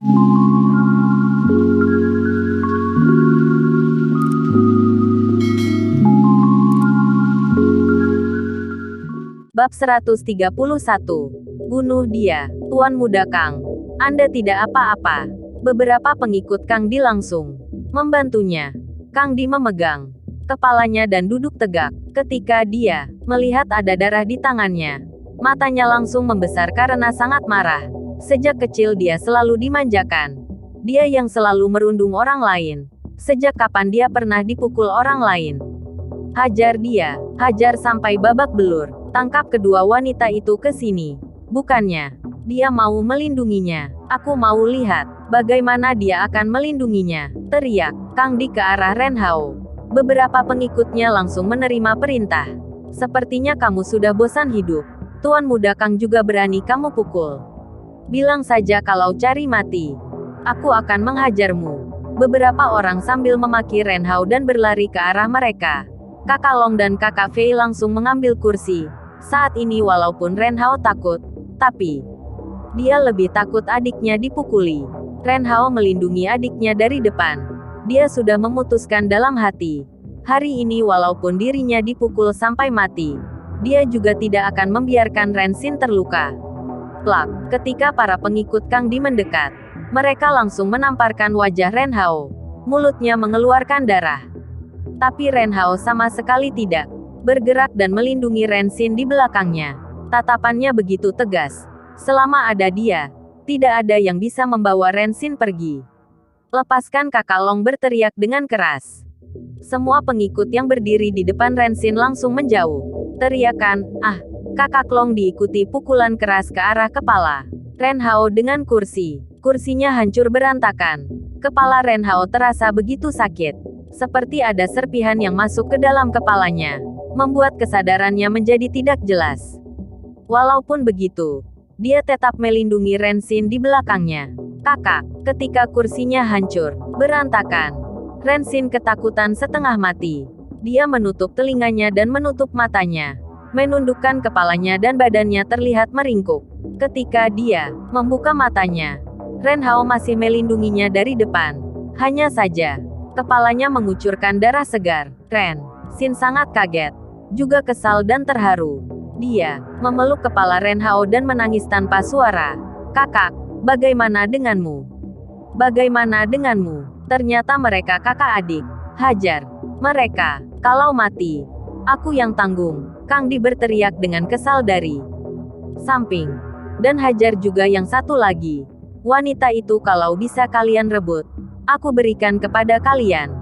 Bab 131. Bunuh dia, Tuan Muda Kang. Anda tidak apa-apa. Beberapa pengikut Kang Di langsung membantunya. Kang Di memegang kepalanya dan duduk tegak. Ketika dia melihat ada darah di tangannya, matanya langsung membesar karena sangat marah. Sejak kecil dia selalu dimanjakan. Dia yang selalu merundung orang lain. Sejak kapan dia pernah dipukul orang lain? Hajar dia, hajar sampai babak belur. Tangkap kedua wanita itu ke sini. Bukannya dia mau melindunginya. Aku mau lihat bagaimana dia akan melindunginya, teriak Kang Di ke arah Ren Hao. Beberapa pengikutnya langsung menerima perintah. Sepertinya kamu sudah bosan hidup. Tuan Muda Kang juga berani kamu pukul. Bilang saja kalau cari mati. Aku akan menghajarmu. Beberapa orang sambil memaki Ren Hao dan berlari ke arah mereka. Kakak Long dan Kakak Fei langsung mengambil kursi. Saat ini walaupun Ren Hao takut, tapi dia lebih takut adiknya dipukuli. Ren Hao melindungi adiknya dari depan. Dia sudah memutuskan dalam hati. Hari ini walaupun dirinya dipukul sampai mati, dia juga tidak akan membiarkan Ren Xin terluka. Plak, ketika para pengikut Kang Di mendekat, mereka langsung menamparkan wajah Ren Hao. Mulutnya mengeluarkan darah. Tapi Ren Hao sama sekali tidak bergerak dan melindungi Ren Xin di belakangnya. Tatapannya begitu tegas. Selama ada dia, tidak ada yang bisa membawa Ren Xin pergi. Lepaskan, Kakak Long berteriak dengan keras. Semua pengikut yang berdiri di depan Ren Xin langsung menjauh. Teriakan, Kakak Long diikuti pukulan keras ke arah kepala Ren Hao dengan kursi. Kursinya hancur berantakan. Kepala Ren Hao terasa begitu sakit. Seperti ada serpihan yang masuk ke dalam kepalanya, membuat kesadarannya menjadi tidak jelas. Walaupun begitu, dia tetap melindungi Ren Xin di belakangnya. Kakak, ketika kursinya hancur, berantakan, Ren Xin ketakutan setengah mati. Dia menutup telinganya dan menutup matanya, menundukkan kepalanya dan badannya terlihat meringkuk. Ketika dia membuka matanya, Ren Hao masih melindunginya dari depan. Hanya saja, kepalanya mengucurkan darah segar. Ren Xin sangat kaget, juga kesal dan terharu. Dia memeluk kepala Ren Hao dan menangis tanpa suara. Kakak, bagaimana denganmu? Bagaimana denganmu? Ternyata mereka kakak adik. Hajar mereka. Kalau mati, aku yang tanggung. Kang Di berteriak dengan kesal dari samping. Dan hajar juga yang satu lagi. Wanita itu kalau bisa kalian rebut, aku berikan kepada kalian.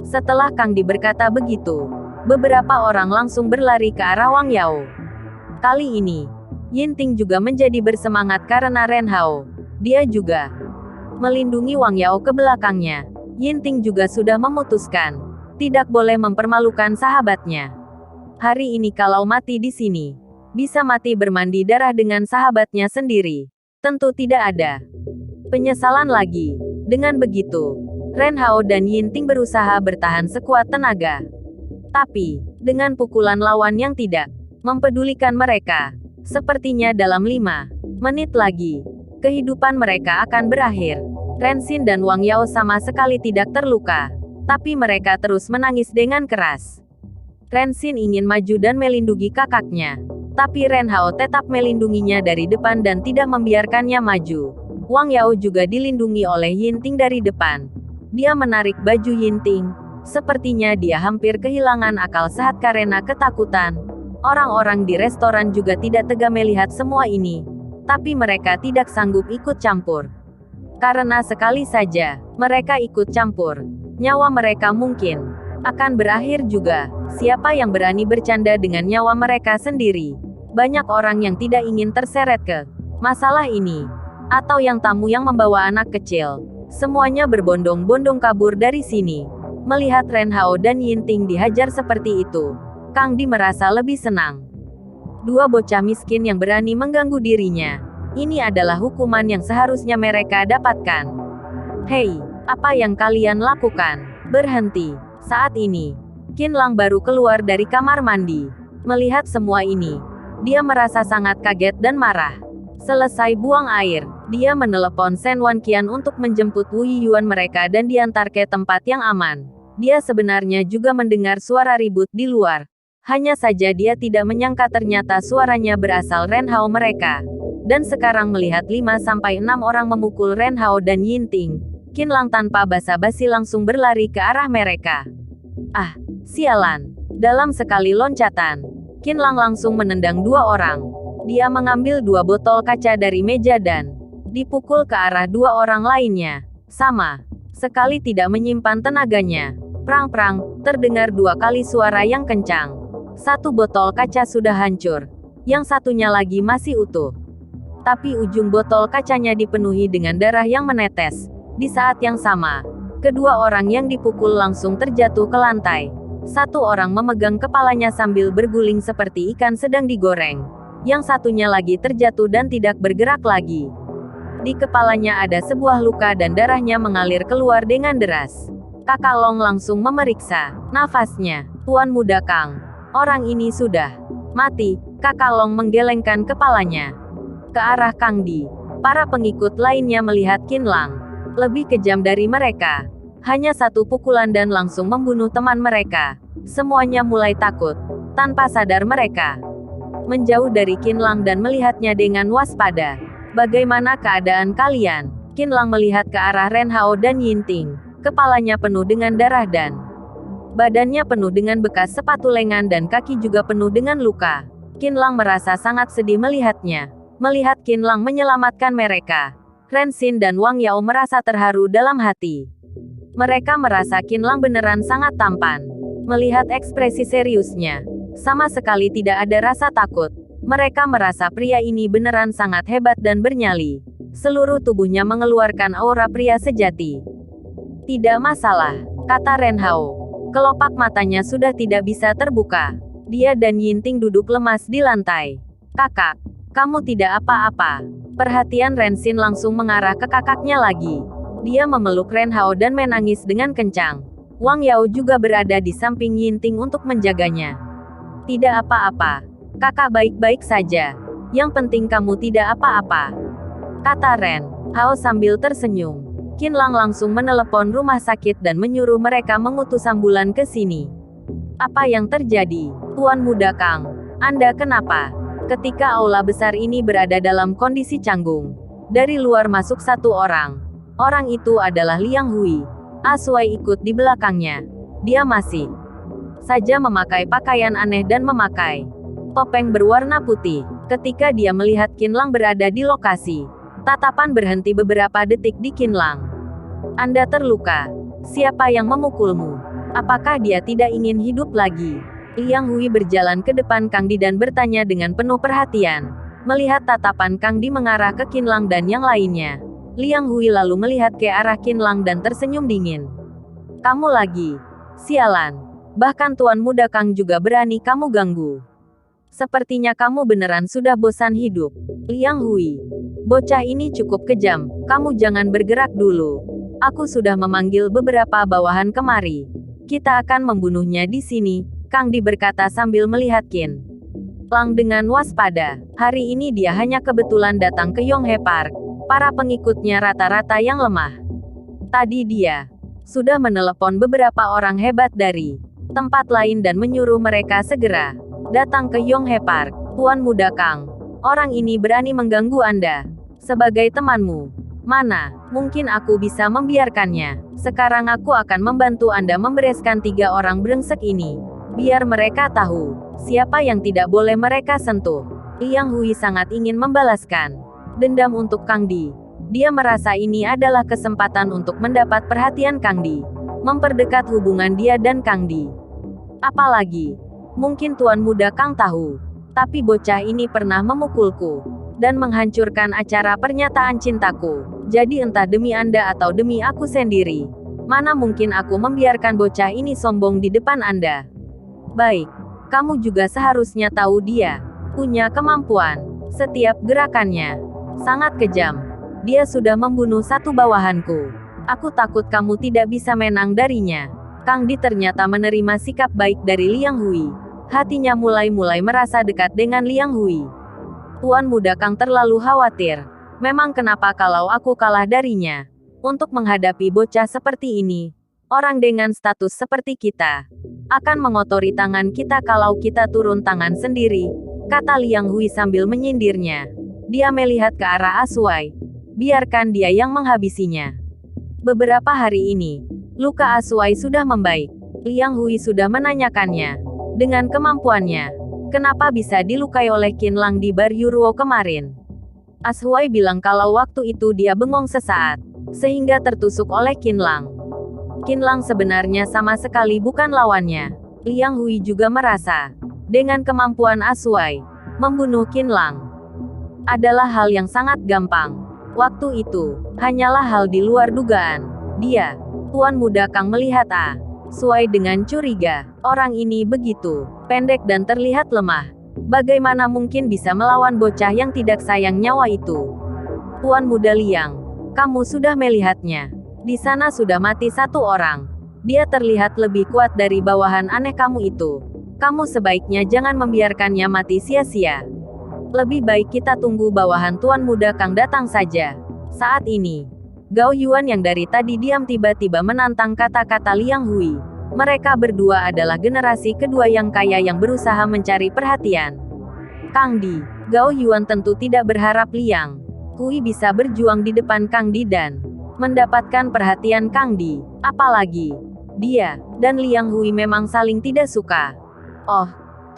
Setelah Kang Di berkata begitu, beberapa orang langsung berlari ke arah Wang Yao. Kali ini, Yinting juga menjadi bersemangat karena Ren Hao. Dia juga melindungi Wang Yao ke belakangnya. Yinting juga sudah memutuskan tidak boleh mempermalukan sahabatnya. Hari ini kalau mati di sini, bisa mati bermandi darah dengan sahabatnya sendiri. Tentu tidak ada penyesalan lagi. Dengan begitu, Ren Hao dan Yinting berusaha bertahan sekuat tenaga. Tapi, dengan pukulan lawan yang tidak mempedulikan mereka, sepertinya dalam 5 menit lagi, kehidupan mereka akan berakhir. Ren Xin dan Wang Yao sama sekali tidak terluka, tapi mereka terus menangis dengan keras. Ren Xin ingin maju dan melindungi kakaknya, tapi Ren Hao tetap melindunginya dari depan dan tidak membiarkannya maju. Wang Yao juga dilindungi oleh Yinting dari depan. Dia menarik baju Yinting. Sepertinya dia hampir kehilangan akal sehat karena ketakutan. Orang-orang di restoran juga tidak tega melihat semua ini. Tapi mereka tidak sanggup ikut campur. Karena sekali saja mereka ikut campur, nyawa mereka mungkin akan berakhir juga. Siapa yang berani bercanda dengan nyawa mereka sendiri? Banyak orang yang tidak ingin terseret ke masalah ini. Atau yang tamu yang membawa anak kecil. Semuanya berbondong-bondong kabur dari sini. Melihat Ren Hao dan Yinting dihajar seperti itu, Kang Di merasa lebih senang. Dua bocah miskin yang berani mengganggu dirinya. Ini adalah hukuman yang seharusnya mereka dapatkan. Hei, apa yang kalian lakukan? Berhenti. Saat ini, Qin Lang baru keluar dari kamar mandi. Melihat semua ini, dia merasa sangat kaget dan marah. Selesai buang air, dia menelepon Shen Wanqian untuk menjemput Wu Yuan mereka dan diantar ke tempat yang aman. Dia sebenarnya juga mendengar suara ribut di luar. Hanya saja dia tidak menyangka ternyata suaranya berasal Ren Hao mereka. Dan sekarang melihat 5-6 orang memukul Ren Hao dan Yinting, Qin Lang tanpa basa-basi langsung berlari ke arah mereka. Ah, sialan. Dalam sekali loncatan, Qin Lang langsung menendang 2 orang. Dia mengambil 2 botol kaca dari meja dan dipukul ke arah 2 orang lainnya. Sama sekali tidak menyimpan tenaganya. Prang-prang, terdengar 2 kali suara yang kencang. 1 botol kaca sudah hancur. Yang satunya lagi masih utuh. Tapi ujung botol kacanya dipenuhi dengan darah yang menetes. Di saat yang sama, kedua orang yang dipukul langsung terjatuh ke lantai. 1 orang memegang kepalanya sambil berguling seperti ikan sedang digoreng. Yang satunya lagi terjatuh dan tidak bergerak lagi. Di kepalanya ada sebuah luka dan darahnya mengalir keluar dengan deras. Kakak Long langsung memeriksa nafasnya. Tuan Muda Kang, orang ini sudah mati. Kakak Long menggelengkan kepalanya ke arah Kang Di. Para pengikut lainnya melihat Qin Lang lebih kejam dari mereka. Hanya 1 pukulan dan langsung membunuh teman mereka. Semuanya mulai takut. Tanpa sadar mereka menjauh dari Qin Lang dan melihatnya dengan waspada. Bagaimana keadaan kalian? Qin Lang melihat ke arah Ren Hao dan Yinting. Kepalanya penuh dengan darah dan badannya penuh dengan bekas sepatu lengan dan kaki juga penuh dengan luka. Qin Lang merasa sangat sedih melihatnya. Melihat Qin Lang menyelamatkan mereka, Ren Xin dan Wang Yao merasa terharu dalam hati. Mereka merasa Qin Lang beneran sangat tampan. Melihat ekspresi seriusnya, sama sekali tidak ada rasa takut. Mereka merasa pria ini beneran sangat hebat dan bernyali. Seluruh tubuhnya mengeluarkan aura pria sejati. Tidak masalah, kata Ren Hao. Kelopak matanya sudah tidak bisa terbuka. Dia dan Yinting duduk lemas di lantai. Kakak, kamu tidak apa-apa. Perhatian Ren Xin langsung mengarah ke kakaknya lagi. Dia memeluk Ren Hao dan menangis dengan kencang. Wang Yao juga berada di samping Yinting untuk menjaganya. Tidak apa-apa. Kakak baik-baik saja. Yang penting kamu tidak apa-apa, kata Ren Hao sambil tersenyum. Qin Lang langsung menelepon rumah sakit dan menyuruh mereka mengutus ambulan ke sini. Apa yang terjadi, Tuan Muda Kang? Anda kenapa? Ketika aula besar ini berada dalam kondisi canggung, dari luar masuk 1 orang. Orang itu adalah Liang Hui. Asuai ikut di belakangnya. Dia masih saja memakai pakaian aneh dan memakai topeng berwarna putih. Ketika dia melihat Qin Lang berada di lokasi, tatapan berhenti beberapa detik di Qin Lang. Anda terluka. Siapa yang memukulmu? Apakah dia tidak ingin hidup lagi? Liang Hui berjalan ke depan Kang Di dan bertanya dengan penuh perhatian. Melihat tatapan Kang Di mengarah ke Qin Lang dan yang lainnya, Liang Hui lalu melihat ke arah Qin Lang dan tersenyum dingin. Kamu lagi? Sialan. Bahkan Tuan Muda Kang juga berani kamu ganggu. Sepertinya kamu beneran sudah bosan hidup. Liang Hui, bocah ini cukup kejam. Kamu jangan bergerak dulu. Aku sudah memanggil beberapa bawahan kemari. Kita akan membunuhnya di sini, Kang Di berkata sambil melihat Qin Lang dengan waspada. Hari ini dia hanya kebetulan datang ke Yonghe Park. Para pengikutnya rata-rata yang lemah. Tadi dia sudah menelepon beberapa orang hebat dari tempat lain dan menyuruh mereka segera datang ke Yonghe Park. Tuan Muda Kang, orang ini berani mengganggu Anda. Sebagai temanmu, mana mungkin aku bisa membiarkannya. Sekarang aku akan membantu Anda membereskan 3 orang brengsek ini. Biar mereka tahu siapa yang tidak boleh mereka sentuh. Liang Hui sangat ingin membalaskan dendam untuk Kang Di. Dia merasa ini adalah kesempatan untuk mendapat perhatian Kang Di. Memperdekat hubungan dia dan Kang Di. Apalagi, mungkin Tuan Muda Kang tahu, tapi bocah ini pernah memukulku dan menghancurkan acara pernyataan cintaku. Jadi entah demi Anda atau demi aku sendiri, mana mungkin aku membiarkan bocah ini sombong di depan Anda. Baik, kamu juga seharusnya tahu dia punya kemampuan. Setiap gerakannya sangat kejam. Dia sudah membunuh 1 bawahanku. Aku takut kamu tidak bisa menang darinya. Kang Di ternyata menerima sikap baik dari Liang Hui. Hatinya mulai merasa dekat dengan Liang Hui. Tuan Muda Kang terlalu khawatir. Memang kenapa kalau aku kalah darinya? Untuk menghadapi bocah seperti ini, orang dengan status seperti kita akan mengotori tangan kita kalau kita turun tangan sendiri, kata Liang Hui sambil menyindirnya. Dia melihat ke arah Asuai. Biarkan dia yang menghabisinya. Beberapa hari ini, luka Asuai sudah membaik. Liang Hui sudah menanyakannya. Dengan kemampuannya, kenapa bisa dilukai oleh Qin Lang di bar Yuruo kemarin? Asuai bilang kalau waktu itu dia bengong sesaat, sehingga tertusuk oleh Qin Lang. Qin Lang sebenarnya sama sekali bukan lawannya. Liang Hui juga merasa, dengan kemampuan Asuai, membunuh Qin Lang adalah hal yang sangat gampang. Waktu itu, hanyalah hal di luar dugaan. Dia, Tuan Muda Kang melihat Asuai dengan curiga. Orang ini begitu pendek dan terlihat lemah. Bagaimana mungkin bisa melawan bocah yang tidak sayang nyawa itu? Tuan Muda Liang, kamu sudah melihatnya. Di sana sudah mati satu orang. Dia terlihat lebih kuat dari bawahan aneh kamu itu. Kamu sebaiknya jangan membiarkannya mati sia-sia. Lebih baik kita tunggu bawahan Tuan Muda Kang datang saja. Saat ini, Gao Yuan yang dari tadi diam tiba-tiba menantang kata-kata Liang Hui. Mereka berdua adalah generasi kedua yang kaya yang berusaha mencari perhatian. Kang Di, Gao Yuan tentu tidak berharap Liang Hui bisa berjuang di depan Kang Di dan mendapatkan perhatian Kang Di. Apalagi, dia dan Liang Hui memang saling tidak suka. Oh,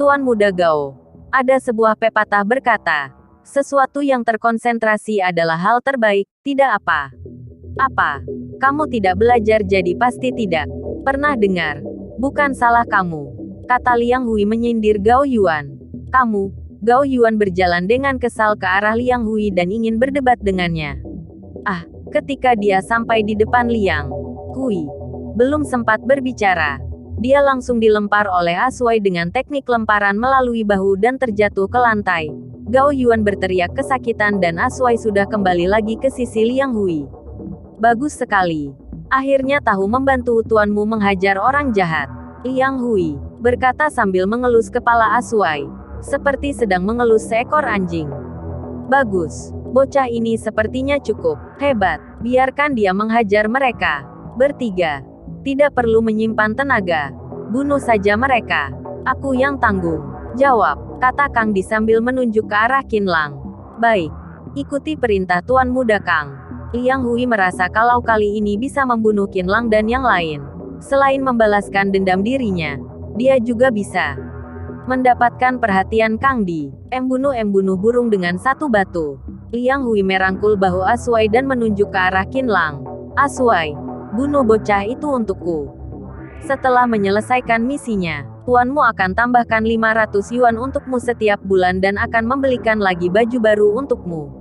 Tuan Muda Gao. Ada sebuah pepatah berkata, sesuatu yang terkonsentrasi adalah hal terbaik, tidak apa. Apa? Kamu tidak belajar jadi pasti tidak pernah dengar. Bukan salah kamu, kata Liang Hui menyindir Gao Yuan. Gao Yuan berjalan dengan kesal ke arah Liang Hui dan ingin berdebat dengannya. Ketika dia sampai di depan Liang Hui, belum sempat berbicara, dia langsung dilempar oleh Asuai dengan teknik lemparan melalui bahu dan terjatuh ke lantai. Gao Yuan berteriak kesakitan dan Asuai sudah kembali lagi ke sisi Liang Hui. Bagus sekali. Akhirnya tahu membantu tuanmu menghajar orang jahat. Liang Hui berkata sambil mengelus kepala Asuai, seperti sedang mengelus seekor anjing. Bagus. Bocah ini sepertinya cukup hebat. Biarkan dia menghajar mereka bertiga. Tidak perlu menyimpan tenaga. Bunuh saja mereka. Aku yang tanggung jawab, kata Kang Di sambil menunjuk ke arah Qin Lang. Baik. Ikuti perintah Tuan Muda Kang. Liang Hui merasa kalau kali ini bisa membunuh Qin Lang dan yang lain. Selain membalaskan dendam dirinya, dia juga bisa mendapatkan perhatian Kang Di. Membunuh burung dengan satu batu. Liang Hui merangkul bahu Asuai dan menunjuk ke arah Qin Lang. Asuai, bunuh bocah itu untukku. Setelah menyelesaikan misinya, tuanmu akan tambahkan 500 yuan untukmu setiap bulan dan akan membelikan lagi baju baru untukmu.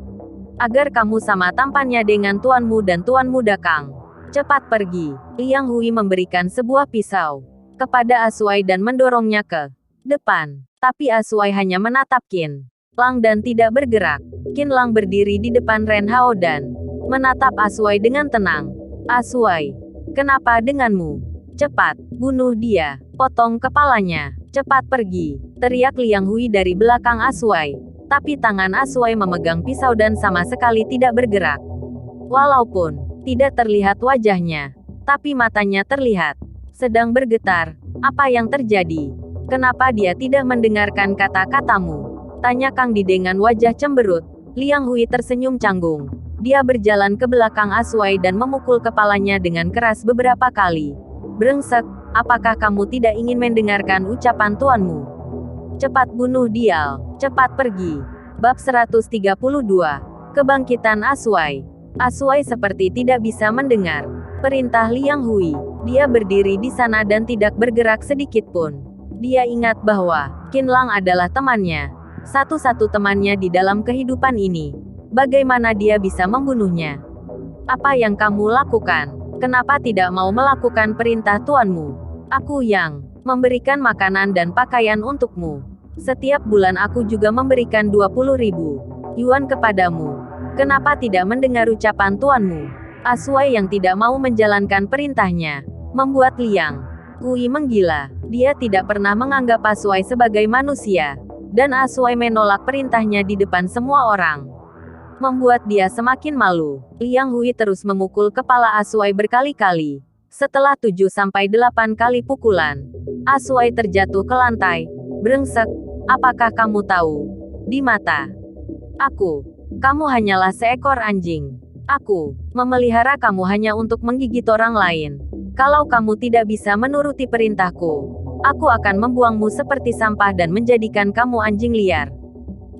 Agar kamu sama tampannya dengan tuanmu dan Tuan Muda Kang. Cepat pergi. Liang Hui memberikan sebuah pisau kepada Asuai dan mendorongnya ke depan. Tapi Asuai hanya menatap Qin Lang dan tidak bergerak. Qin Lang berdiri di depan Ren Hao dan menatap Asuai dengan tenang. Asuai, kenapa denganmu? Cepat, bunuh dia. Potong kepalanya. Cepat pergi. Teriak Liang Hui dari belakang Asuai. Tapi tangan Asuai memegang pisau dan sama sekali tidak bergerak. Walaupun tidak terlihat wajahnya, tapi matanya terlihat sedang bergetar. Apa yang terjadi? Kenapa dia tidak mendengarkan kata-katamu? Tanya Kang Di dengan wajah cemberut. Liang Hui tersenyum canggung. Dia berjalan ke belakang Asuai dan memukul kepalanya dengan keras beberapa kali. Brengsek, apakah kamu tidak ingin mendengarkan ucapan tuanmu? Cepat bunuh dia, cepat pergi. Bab 132. Kebangkitan Asuai. Asuai seperti tidak bisa mendengar perintah Liang Hui. Dia berdiri di sana dan tidak bergerak sedikit pun. Dia ingat bahwa Qin Lang adalah temannya. Satu-satu temannya di dalam kehidupan ini. Bagaimana dia bisa membunuhnya? Apa yang kamu lakukan? Kenapa tidak mau melakukan perintah tuanmu? Aku yang memberikan makanan dan pakaian untukmu. Setiap bulan aku juga memberikan 20.000 yuan kepadamu. Kenapa tidak mendengar ucapan tuanmu? Asuai yang tidak mau menjalankan perintahnya membuat Liang Hui menggila. Dia tidak pernah menganggap Asuai sebagai manusia. dan Asuai menolak perintahnya di depan semua orang. Membuat dia semakin malu. Liang Hui terus memukul kepala Asuai berkali-kali. Setelah 7-8 kali pukulan, Asuai terjatuh ke lantai. Brengsek, apakah kamu tahu? Di mata aku, kamu hanyalah seekor anjing. Aku memelihara kamu hanya untuk menggigit orang lain. Kalau kamu tidak bisa menuruti perintahku, aku akan membuangmu seperti sampah dan menjadikan kamu anjing liar.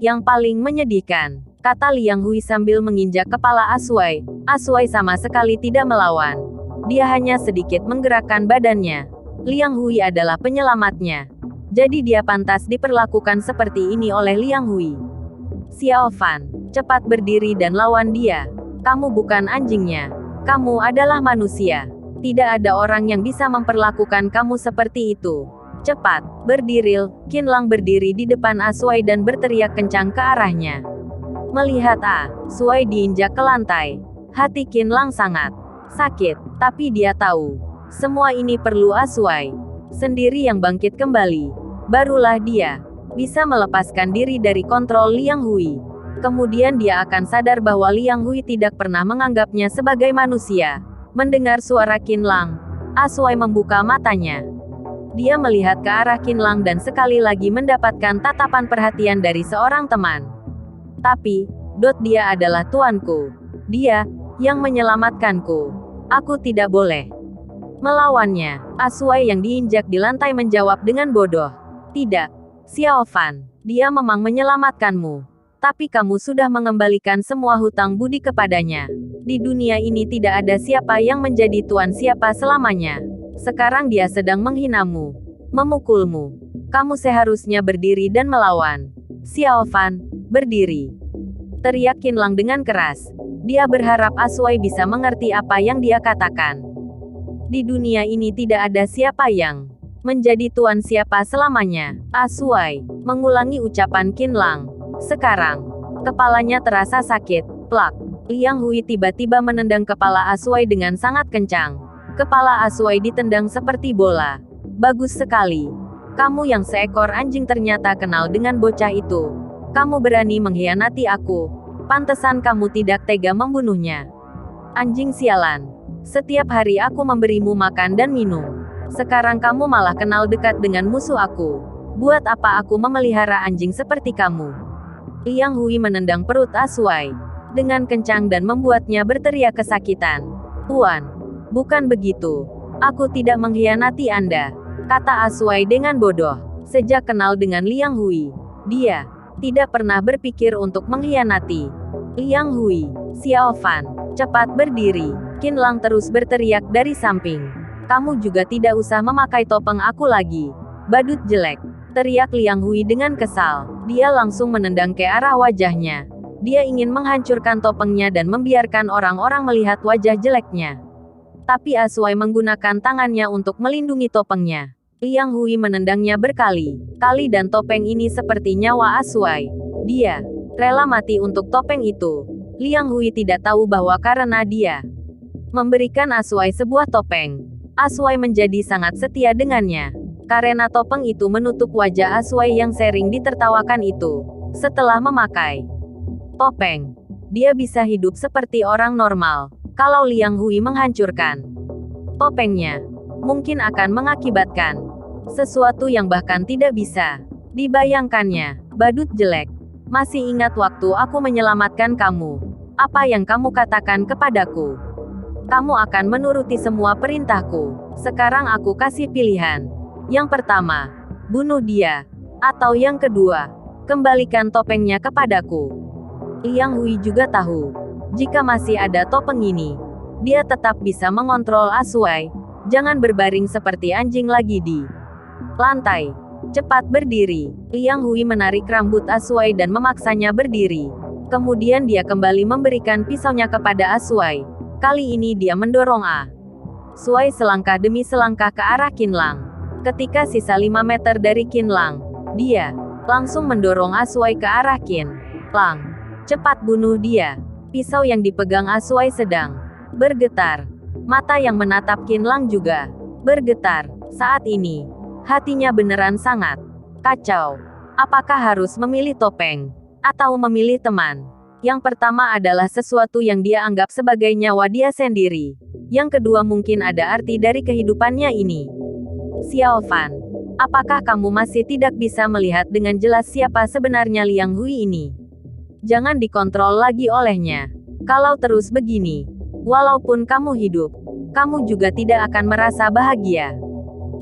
Yang paling menyedihkan, kata Liang Hui sambil menginjak kepala Asuai. Asuai sama sekali tidak melawan. Dia hanya sedikit menggerakkan badannya. Liang Hui adalah penyelamatnya. Jadi dia pantas diperlakukan seperti ini oleh Liang Hui. Xiao Fan, cepat berdiri dan lawan dia. Kamu bukan anjingnya. Kamu adalah manusia. Tidak ada orang yang bisa memperlakukan kamu seperti itu. Cepat, berdiri. Qin Lang berdiri di depan Asuai dan berteriak kencang ke arahnya. Melihat Asuai diinjak ke lantai, hati Qin Lang sangat sakit, tapi dia tahu semua ini perlu Asuai sendiri yang bangkit kembali. Barulah dia bisa melepaskan diri dari kontrol Liang Hui. Kemudian dia akan sadar bahwa Liang Hui tidak pernah menganggapnya sebagai manusia. Mendengar suara Qin Lang, Asuai membuka matanya. Dia melihat ke arah Qin Lang dan sekali lagi mendapatkan tatapan perhatian dari seorang teman. Tapi, dia adalah tuanku. Dia yang menyelamatkanku. Aku tidak boleh melawannya. Asuai yang diinjak di lantai menjawab dengan bodoh. Tidak, Xiao Fan. Dia memang menyelamatkanmu. Tapi kamu sudah mengembalikan semua hutang budi kepadanya. Di dunia ini tidak ada siapa yang menjadi tuan siapa selamanya. Sekarang dia sedang menghinamu, memukulmu. Kamu seharusnya berdiri dan melawan. Xiao Fan, berdiri. Teriak Qin Lang dengan keras. Dia berharap Asuai bisa mengerti apa yang dia katakan. Di dunia ini tidak ada siapa yang menjadi tuan siapa selamanya. Asuai mengulangi ucapan Qin Lang. Sekarang, kepalanya terasa sakit. Plak. Liang Hui tiba-tiba menendang kepala Asuai dengan sangat kencang. Kepala Asuai ditendang seperti bola. Bagus sekali. Kamu yang seekor anjing ternyata kenal dengan bocah itu. Kamu berani mengkhianati aku. Pantesan kamu tidak tega membunuhnya. Anjing sialan. Setiap hari aku memberimu makan dan minum. Sekarang kamu malah kenal dekat dengan musuh aku. Buat apa aku memelihara anjing seperti kamu? Liang Hui menendang perut Asuai dengan kencang dan membuatnya berteriak kesakitan. Tuan, bukan begitu. Aku tidak mengkhianati Anda, kata Asuai dengan bodoh. Sejak kenal dengan Liang Hui, dia tidak pernah berpikir untuk mengkhianati Liang Hui. Xiao Fan, cepat berdiri. Qin Lang terus berteriak dari samping. Kamu juga tidak usah memakai topeng aku lagi. Badut jelek. Teriak Liang Hui dengan kesal. Dia langsung menendang ke arah wajahnya. Dia ingin menghancurkan topengnya dan membiarkan orang-orang melihat wajah jeleknya. Tapi Asuai menggunakan tangannya untuk melindungi topengnya. Liang Hui menendangnya berkali-kali dan topeng ini seperti nyawa Asuai. Dia rela mati untuk topeng itu. Liang Hui tidak tahu bahwa karena dia memberikan Asuai sebuah topeng, Asuai menjadi sangat setia dengannya. Karena topeng itu menutup wajah Asuai yang sering ditertawakan itu. Setelah memakai topeng, dia bisa hidup seperti orang normal. Kalau Liang Hui menghancurkan topengnya, mungkin akan mengakibatkan sesuatu yang bahkan tidak bisa dibayangkannya. Badut jelek. Masih ingat waktu aku menyelamatkan kamu? Apa yang kamu katakan kepadaku? Kamu akan menuruti semua perintahku. Sekarang aku kasih pilihan. Yang pertama, bunuh dia. Atau yang kedua, kembalikan topengnya kepadaku. Liang Hui juga tahu, jika masih ada topeng ini, dia tetap bisa mengontrol Asuai. Jangan berbaring seperti anjing lagi di lantai. Cepat berdiri. Liang Hui menarik rambut Asuai dan memaksanya berdiri. Kemudian dia kembali memberikan pisaunya kepada Asuai. Kali ini dia mendorong Asuai selangkah demi selangkah ke arah Qin Lang. Ketika sisa 5 meter dari Qin Lang, dia langsung mendorong Asuai ke arah Qin Lang. Cepat bunuh dia. Pisau yang dipegang Asuai sedang bergetar. Mata yang menatap Qin Lang juga bergetar. Saat ini, hatinya beneran sangat kacau. Apakah harus memilih topeng? Atau memilih teman? Yang pertama adalah sesuatu yang dia anggap sebagai nyawa dia sendiri. Yang kedua mungkin ada arti dari kehidupannya ini. Xiao Fan, apakah kamu masih tidak bisa melihat dengan jelas siapa sebenarnya Liang Hui ini? Jangan dikontrol lagi olehnya. Kalau terus begini, walaupun kamu hidup, kamu juga tidak akan merasa bahagia.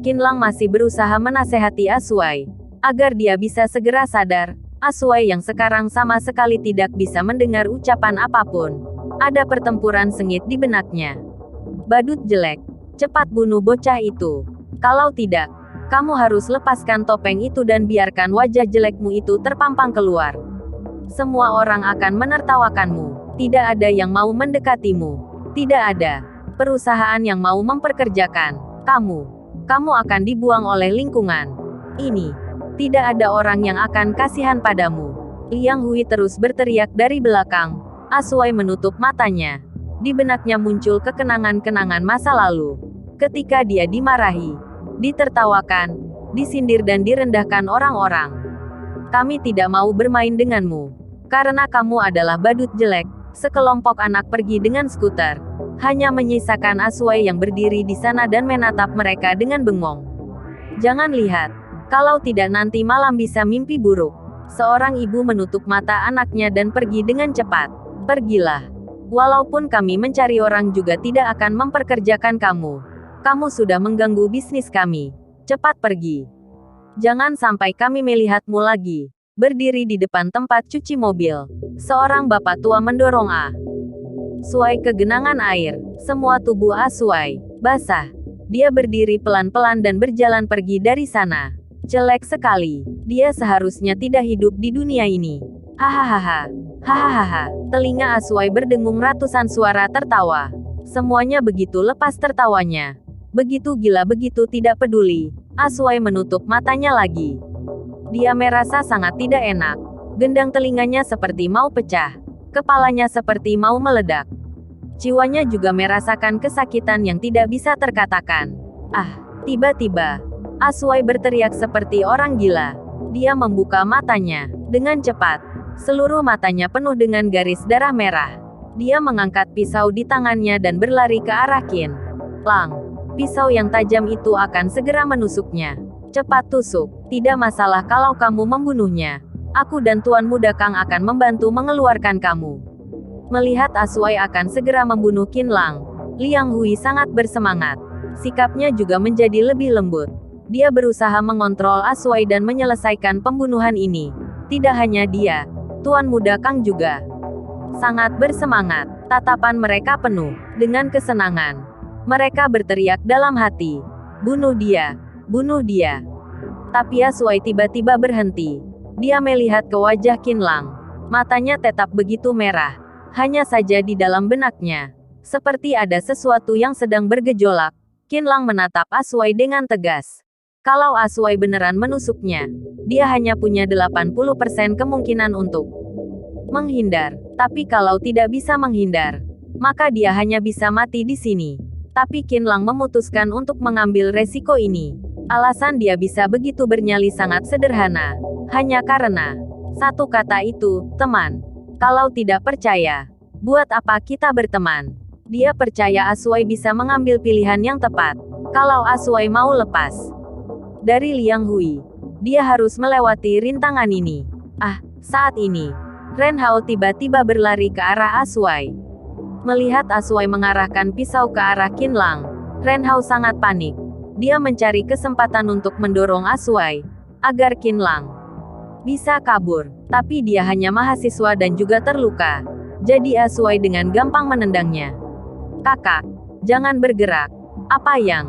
Qinlang masih berusaha menasehati Asuai, agar dia bisa segera sadar. Asuai yang sekarang sama sekali tidak bisa mendengar ucapan apapun. Ada pertempuran sengit di benaknya. Badut jelek, cepat bunuh bocah itu. Kalau tidak, kamu harus lepaskan topeng itu dan biarkan wajah jelekmu itu terpampang keluar. Semua orang akan menertawakanmu. Tidak ada yang mau mendekatimu. Tidak ada perusahaan yang mau memperkerjakan kamu. Kamu akan dibuang oleh lingkungan ini. Tidak ada orang yang akan kasihan padamu. Liang Hui terus berteriak dari belakang. Asuai menutup matanya. Di benaknya muncul kekenangan-kenangan masa lalu. Ketika dia dimarahi, ditertawakan, disindir dan direndahkan orang-orang. Kami tidak mau bermain denganmu. Karena kamu adalah badut jelek. Sekelompok anak pergi dengan skuter. Hanya menyisakan Asuai yang berdiri di sana dan menatap mereka dengan bengong. Jangan lihat. Kalau tidak nanti malam bisa mimpi buruk. Seorang ibu menutup mata anaknya dan pergi dengan cepat. Pergilah. Walaupun kami mencari orang juga tidak akan memperkerjakan kamu. Kamu sudah mengganggu bisnis kami. Cepat pergi. Jangan sampai kami melihatmu lagi. Berdiri di depan tempat cuci mobil. Seorang bapak tua mendorong Asuai ke genangan air. Semua tubuh Asuai basah. Dia berdiri pelan-pelan dan berjalan pergi dari sana. Jelek sekali. Dia seharusnya tidak hidup di dunia ini. Hahaha. Hahaha. Telinga Asuai berdengung ratusan suara tertawa. Semuanya begitu lepas tertawanya. Begitu gila, begitu tidak peduli. Asuai menutup matanya lagi. Dia merasa sangat tidak enak. Gendang telinganya seperti mau pecah. Kepalanya seperti mau meledak. Jiwanya juga merasakan kesakitan yang tidak bisa terkatakan. Tiba-tiba Asuai berteriak seperti orang gila. Dia membuka matanya dengan cepat. Seluruh matanya penuh dengan garis darah merah. Dia mengangkat pisau di tangannya dan berlari ke arah Qinlang. Pisau yang tajam itu akan segera menusuknya. Cepat tusuk. Tidak masalah kalau kamu membunuhnya. Aku dan Tuan Muda Kang akan membantu mengeluarkan kamu. Melihat Asuai akan segera membunuh Qinlang, Liang Hui sangat bersemangat. Sikapnya juga menjadi lebih lembut. Dia berusaha mengontrol Asuai dan menyelesaikan pembunuhan ini. Tidak hanya dia, Tuan Muda Kang juga sangat bersemangat. Tatapan mereka penuh dengan kesenangan. Mereka berteriak dalam hati, "Bunuh dia! Bunuh dia!" Tapi Asuai tiba-tiba berhenti. Dia melihat ke wajah Qinlang. Matanya tetap begitu merah. Hanya saja di dalam benaknya, seperti ada sesuatu yang sedang bergejolak. Qinlang menatap Asuai dengan tegas. Kalau Asuai beneran menusuknya, dia hanya punya 80% kemungkinan untuk menghindar. Tapi kalau tidak bisa menghindar, maka dia hanya bisa mati di sini. Tapi Qinlang memutuskan untuk mengambil resiko ini. Alasan dia bisa begitu bernyali sangat sederhana. Hanya karena satu kata itu, teman. Kalau tidak percaya, buat apa kita berteman? Dia percaya Asuai bisa mengambil pilihan yang tepat. Kalau Asuai mau lepas dari Liang Hui, dia harus melewati rintangan ini. Saat ini, Ren Hao tiba-tiba berlari ke arah Asuai. Melihat Asuai mengarahkan pisau ke arah Qinlang, Ren Hao sangat panik. Dia mencari kesempatan untuk mendorong Asuai, agar Qinlang bisa kabur. Tapi dia hanya mahasiswa dan juga terluka. Jadi Asuai dengan gampang menendangnya. "Kakak, jangan bergerak. Apa yang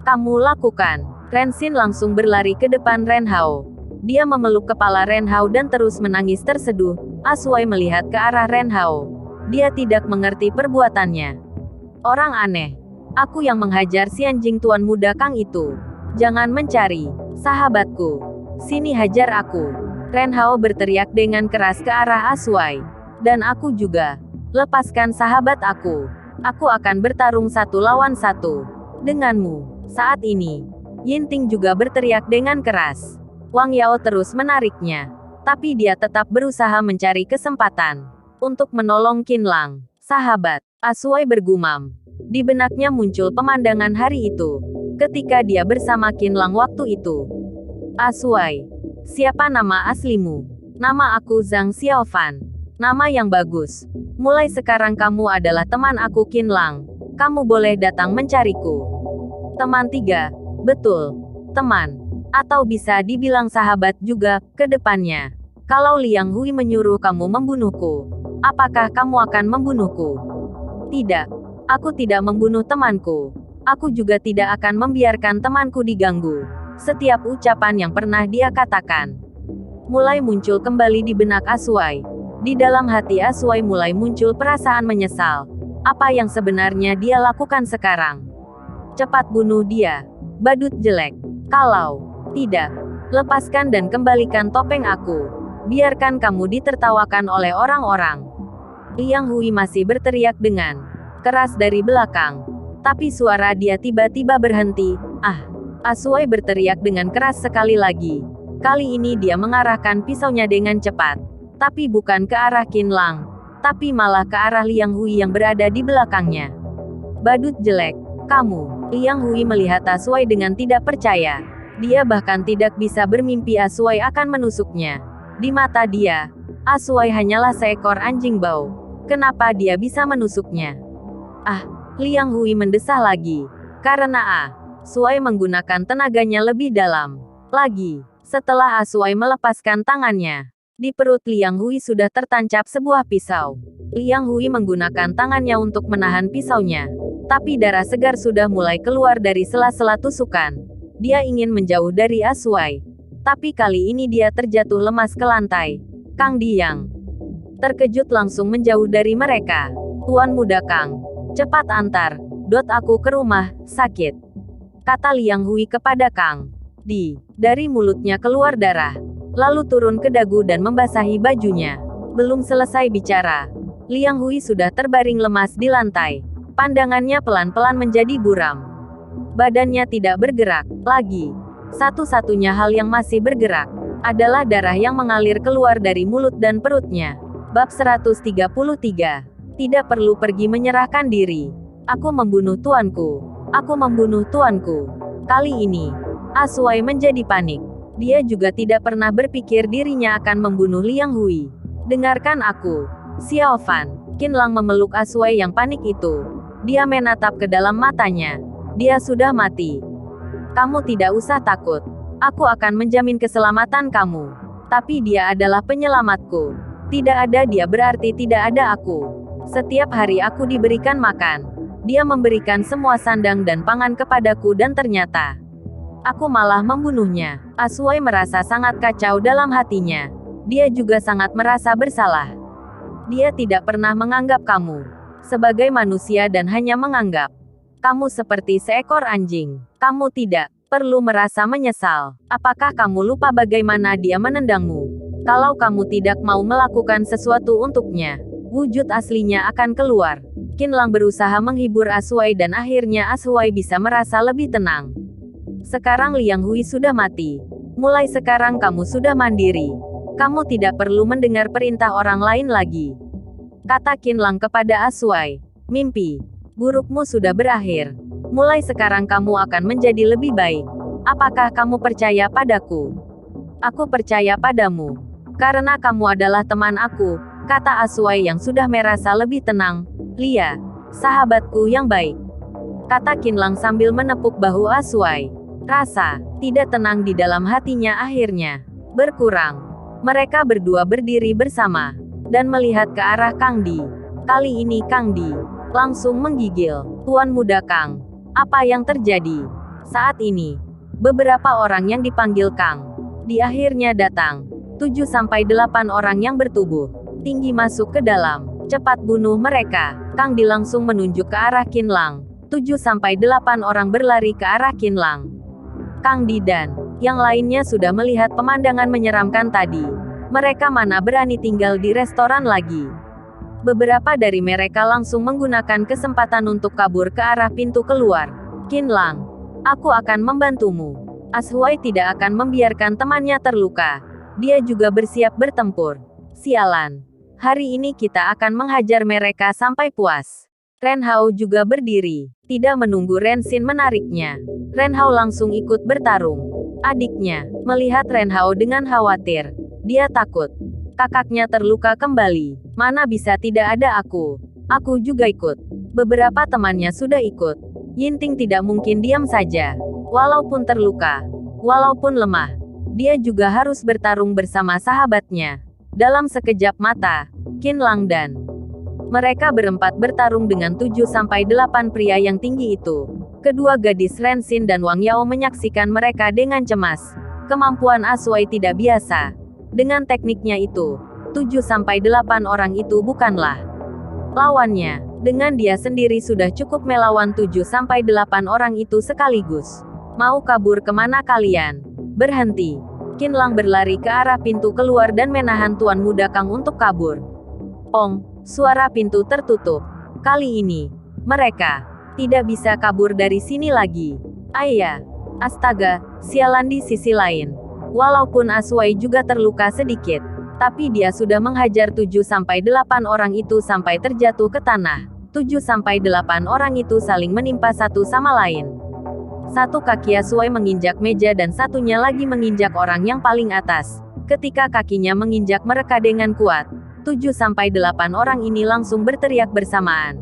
kamu lakukan?" Ren Xin langsung berlari ke depan Ren Hao. Dia memeluk kepala Ren Hao dan terus menangis terseduh. Asuai melihat ke arah Ren Hao. Dia tidak mengerti perbuatannya. "Orang aneh. Aku yang menghajar si anjing Tuan Muda Kang itu. Jangan mencari sahabatku. Sini hajar aku." Ren Hao berteriak dengan keras ke arah Asuai. "Dan aku juga. Lepaskan sahabat aku. Aku akan bertarung 1 lawan 1 denganmu." Saat ini, Yinting juga berteriak dengan keras. Wang Yao terus menariknya. Tapi dia tetap berusaha mencari kesempatan untuk menolong Qin Lang. Sahabat, Asuai bergumam. Di benaknya muncul pemandangan hari itu. Ketika dia bersama Qin Lang waktu itu. Asuai, siapa nama aslimu? Nama aku Zhang Xiaofan. Nama yang bagus. Mulai sekarang kamu adalah teman aku Qin Lang. Kamu boleh datang mencariku. Teman 3. Betul. Teman. Atau bisa dibilang sahabat juga, ke depannya. Kalau Liang Hui menyuruh kamu membunuhku, apakah kamu akan membunuhku? Tidak. Aku tidak membunuh temanku. Aku juga tidak akan membiarkan temanku diganggu. Setiap ucapan yang pernah dia katakan mulai muncul kembali di benak Asuai. Di dalam hati Asuai mulai muncul perasaan menyesal. Apa yang sebenarnya dia lakukan sekarang? Cepat bunuh dia. Badut jelek. Kalau tidak, lepaskan dan kembalikan topeng aku. Biarkan kamu ditertawakan oleh orang-orang. Liang Hui masih berteriak dengan keras dari belakang. Tapi suara dia tiba-tiba berhenti. Asuai berteriak dengan keras sekali lagi. Kali ini dia mengarahkan pisaunya dengan cepat. Tapi bukan ke arah Qin Lang, tapi malah ke arah Liang Hui yang berada di belakangnya. Badut jelek, kamu. Liang Hui melihat Asuai dengan tidak percaya. Dia bahkan tidak bisa bermimpi Asuai akan menusuknya. Di mata dia, Asuai hanyalah seekor anjing bau. Kenapa dia bisa menusuknya? Liang Hui mendesah lagi. Karena Asuai menggunakan tenaganya lebih dalam lagi. Setelah Asuai melepaskan tangannya, di perut Liang Hui sudah tertancap sebuah pisau. Liang Hui menggunakan tangannya untuk menahan pisaunya. Tapi darah segar sudah mulai keluar dari sela-sela tusukan. Dia ingin menjauh dari Asuai. Tapi kali ini dia terjatuh lemas ke lantai. Kang Di yang terkejut langsung menjauh dari mereka. Tuan Muda Kang, cepat antar aku ke rumah sakit, kata Liang Hui kepada Kang Di. Dari mulutnya keluar darah, lalu turun ke dagu dan membasahi bajunya. Belum selesai bicara, Liang Hui sudah terbaring lemas di lantai. Pandangannya pelan-pelan menjadi buram. Badannya tidak bergerak lagi. Satu-satunya hal yang masih bergerak adalah darah yang mengalir keluar dari mulut dan perutnya. Bab 133. Tidak perlu pergi menyerahkan diri. Aku membunuh tuanku. Aku membunuh tuanku. Kali ini, Asuai menjadi panik. Dia juga tidak pernah berpikir dirinya akan membunuh Liang Hui. Dengarkan aku, Xiaofan. Qin Lang memeluk Asuai yang panik itu. Dia menatap ke dalam matanya. Dia sudah mati. Kamu tidak usah takut. Aku akan menjamin keselamatan kamu. Tapi dia adalah penyelamatku. Tidak ada dia berarti tidak ada aku. Setiap hari aku diberikan makan. Dia memberikan semua sandang dan pangan kepadaku dan ternyata aku malah membunuhnya. Asuai merasa sangat kacau dalam hatinya. Dia juga sangat merasa bersalah. Dia tidak pernah menganggap kamu sebagai manusia dan hanya menganggap kamu seperti seekor anjing. Kamu tidak perlu merasa menyesal. Apakah kamu lupa bagaimana dia menendangmu? Kalau kamu tidak mau melakukan sesuatu untuknya, wujud aslinya akan keluar. Qin Lang berusaha menghibur Asuai dan akhirnya Asuai bisa merasa lebih tenang. Sekarang Liang Hui sudah mati. Mulai sekarang kamu sudah mandiri. Kamu tidak perlu mendengar perintah orang lain lagi, kata Qin Lang kepada Asuai. Mimpi burukmu sudah berakhir. Mulai sekarang kamu akan menjadi lebih baik. Apakah kamu percaya padaku? Aku percaya padamu. Karena kamu adalah teman aku, kata Asuai yang sudah merasa lebih tenang. Lia, sahabatku yang baik, kata Qin Lang sambil menepuk bahu Asuai. Rasa tidak tenang di dalam hatinya akhirnya berkurang. Mereka berdua berdiri bersama dan melihat ke arah Kang Di. Kali ini Kang Di langsung menggigil. Tuan Muda Kang, apa yang terjadi? Saat ini, beberapa orang yang dipanggil Kang Di akhirnya datang. 7-8 orang yang bertubuh tinggi masuk ke dalam. Cepat bunuh mereka. Kang Di langsung menunjuk ke arah Qin Lang. 7-8 orang berlari ke arah Qin Lang. Kang Di dan yang lainnya sudah melihat pemandangan menyeramkan tadi. Mereka mana berani tinggal di restoran lagi. Beberapa dari mereka langsung menggunakan kesempatan untuk kabur ke arah pintu keluar. Qin Lang, aku akan membantumu. Ashuai tidak akan membiarkan temannya terluka. Dia juga bersiap bertempur. Sialan. Hari ini kita akan menghajar mereka sampai puas. Ren Hao juga berdiri. Tidak menunggu Ren Xin menariknya. Ren Hao langsung ikut bertarung. Adiknya melihat Ren Hao dengan khawatir. Dia takut. Kakaknya terluka kembali. Mana bisa tidak ada aku. Aku juga ikut. Beberapa temannya sudah ikut. Yinting tidak mungkin diam saja. Walaupun terluka. Walaupun lemah. Dia juga harus bertarung bersama sahabatnya. Dalam sekejap mata, Qin Lang dan mereka berempat bertarung dengan 7-8 pria yang tinggi itu. Kedua gadis Ren Xin dan Wang Yao menyaksikan mereka dengan cemas. Kemampuan Ashuai tidak biasa. Dengan tekniknya itu, 7-8 orang itu bukanlah lawannya. Dengan dia sendiri sudah cukup melawan 7-8 orang itu sekaligus. Mau kabur kemana kalian? Berhenti. Qin Lang berlari ke arah pintu keluar dan menahan Tuan Muda Kang untuk kabur. Pong, suara pintu tertutup. Kali ini, mereka tidak bisa kabur dari sini lagi. Ayah, astaga, sialan di sisi lain. Walaupun Ashuai juga terluka sedikit, tapi dia sudah menghajar 7-8 orang itu sampai terjatuh ke tanah. 7-8 orang itu saling menimpa satu sama lain. Satu kaki Ashuai menginjak meja dan satunya lagi menginjak orang yang paling atas. Ketika kakinya menginjak mereka dengan kuat, 7-8 orang ini langsung berteriak bersamaan.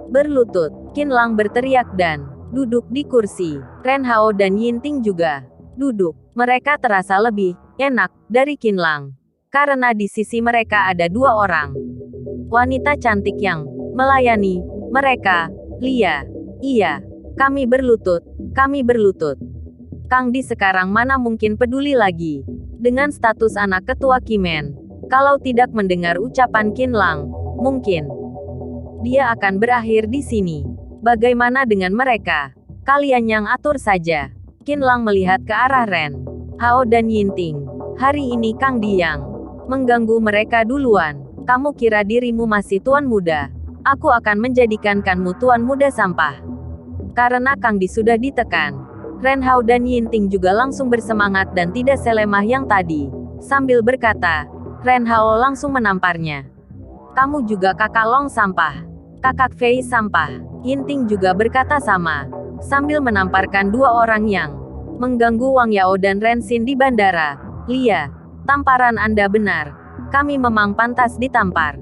Berlutut, Qin Lang berteriak dan duduk di kursi. Ren Hao dan Yinting juga duduk. Mereka terasa lebih enak dari Qin Lang. Karena di sisi mereka ada dua orang wanita cantik yang melayani mereka. Lia. Iya. Kami berlutut. Kami berlutut. Kang Di sekarang mana mungkin peduli lagi dengan status anak ketua Kimen. Kalau tidak mendengar ucapan Qin Lang, mungkin dia akan berakhir di sini. Bagaimana dengan mereka? Kalian yang atur saja. Qin Lang melihat ke arah Ren Hao dan Yinting. Hari ini Kang Di yang mengganggu mereka duluan. Kamu kira dirimu masih tuan muda? Aku akan menjadikan kamu tuan muda sampah. Karena Kang Di sudah ditekan. Ren Hao dan Yinting juga langsung bersemangat dan tidak selemah yang tadi. Sambil berkata, Ren Hao langsung menamparnya. Kamu juga kakak Long sampah. Kakak Fei sampah. Yinting juga berkata sama. Sambil menamparkan dua orang yang mengganggu Wang Yao dan Ren Xin di bandara. Lia, tamparan Anda benar. Kami memang pantas ditampar.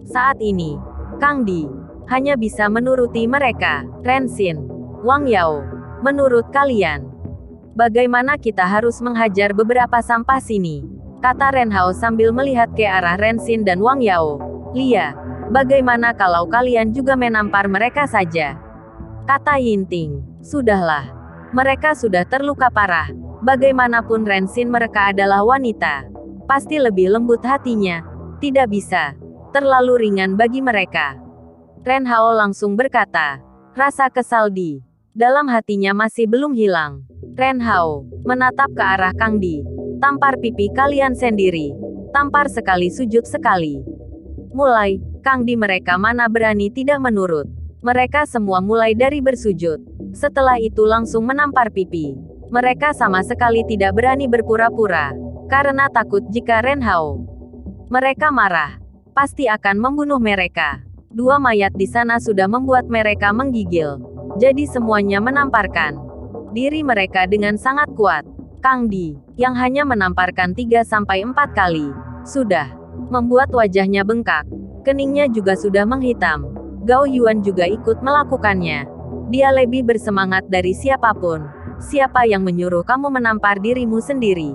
Saat ini, Kang Di hanya bisa menuruti mereka. Ren Xin, Wang Yao, menurut kalian, bagaimana kita harus menghajar beberapa sampah sini? Kata Ren Hao sambil melihat ke arah Ren Xin dan Wang Yao. Lia, bagaimana kalau kalian juga menampar mereka saja? Kata Yinting, sudahlah. Mereka sudah terluka parah. Bagaimanapun Ren Xin mereka adalah wanita. Pasti lebih lembut hatinya. Tidak bisa. Terlalu ringan bagi mereka. Ren Hao langsung berkata, rasa kesal di dalam hatinya masih belum hilang. Ren Hao menatap ke arah Kang Di. Tampar pipi kalian sendiri. Tampar sekali sujud sekali. Mulai, Kang Di mereka mana berani tidak menurut. Mereka semua mulai dari bersujud. Setelah itu langsung menampar pipi. Mereka sama sekali tidak berani berpura-pura. Karena takut jika Ren Hao mereka marah, pasti akan membunuh mereka. Dua mayat di sana sudah membuat mereka menggigil. Jadi semuanya menamparkan diri mereka dengan sangat kuat. Kang Di, yang hanya menamparkan 3-4 kali, sudah membuat wajahnya bengkak. Keningnya juga sudah menghitam. Gao Yuan juga ikut melakukannya. Dia lebih bersemangat dari siapapun. Siapa yang menyuruh kamu menampar dirimu sendiri?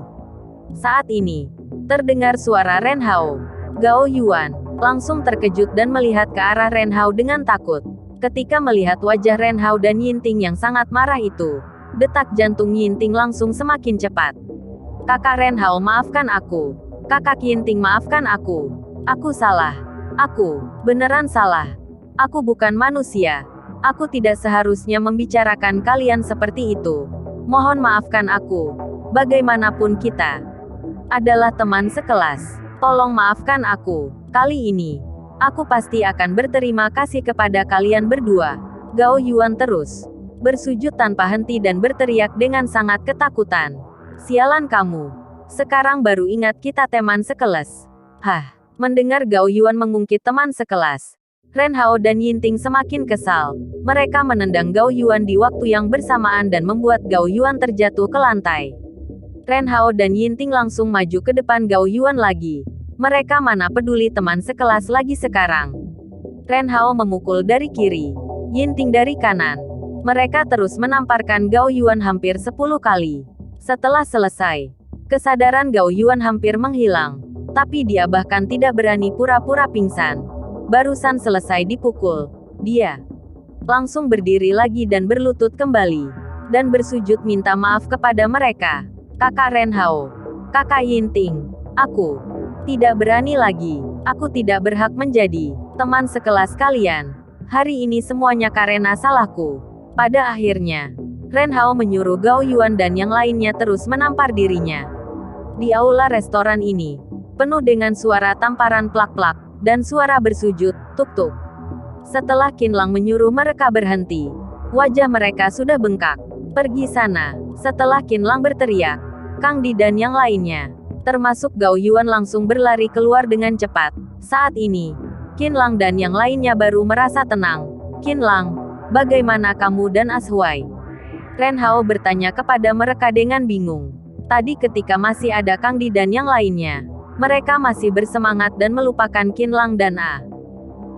Saat ini, terdengar suara Ren Hao. Gao Yuan langsung terkejut dan melihat ke arah Ren Hao dengan takut. Ketika melihat wajah Ren Hao dan Yinting yang sangat marah itu, detak jantung Yinting langsung semakin cepat. Kakak Ren Hao, maafkan aku. Kakak Yinting, maafkan aku. Aku salah. Aku beneran salah. Aku bukan manusia. Aku tidak seharusnya membicarakan kalian seperti itu. Mohon maafkan aku. Bagaimanapun kita adalah teman sekelas. Tolong maafkan aku. Kali ini, aku pasti akan berterima kasih kepada kalian berdua. Gao Yuan terus bersujud tanpa henti dan berteriak dengan sangat ketakutan. Sialan kamu. Sekarang baru ingat kita teman sekelas. Hah. Mendengar Gao Yuan mengungkit teman sekelas, Ren Hao dan Yinting semakin kesal. Mereka menendang Gao Yuan di waktu yang bersamaan dan membuat Gao Yuan terjatuh ke lantai. Ren Hao dan Yinting langsung maju ke depan Gao Yuan lagi. Mereka mana peduli teman sekelas lagi sekarang. Ren Hao memukul dari kiri, Yinting dari kanan. Mereka terus menamparkan Gao Yuan hampir 10 kali. Setelah selesai, kesadaran Gao Yuan hampir menghilang. Tapi dia bahkan tidak berani pura-pura pingsan. Barusan selesai dipukul, dia langsung berdiri lagi dan berlutut kembali. Dan bersujud minta maaf kepada mereka. Kakak Ren Hao, kakak Yinting, aku tidak berani lagi. Aku tidak berhak menjadi teman sekelas kalian. Hari ini semuanya karena salahku. Pada akhirnya, Ren Hao menyuruh Gao Yuan dan yang lainnya terus menampar dirinya. Di aula restoran ini, penuh dengan suara tamparan plak-plak, dan suara bersujud, tuk-tuk. Setelah Qinlang menyuruh mereka berhenti, wajah mereka sudah bengkak. Pergi sana. Setelah Qinlang berteriak, Kang Di dan yang lainnya, termasuk Gao Yuan langsung berlari keluar dengan cepat. Saat ini, Qinlang dan yang lainnya baru merasa tenang. Qinlang, bagaimana kamu dan Ashuai? Ren Hao bertanya kepada mereka dengan bingung. Tadi ketika masih ada Kang Di dan yang lainnya, mereka masih bersemangat dan melupakan Qinlang dan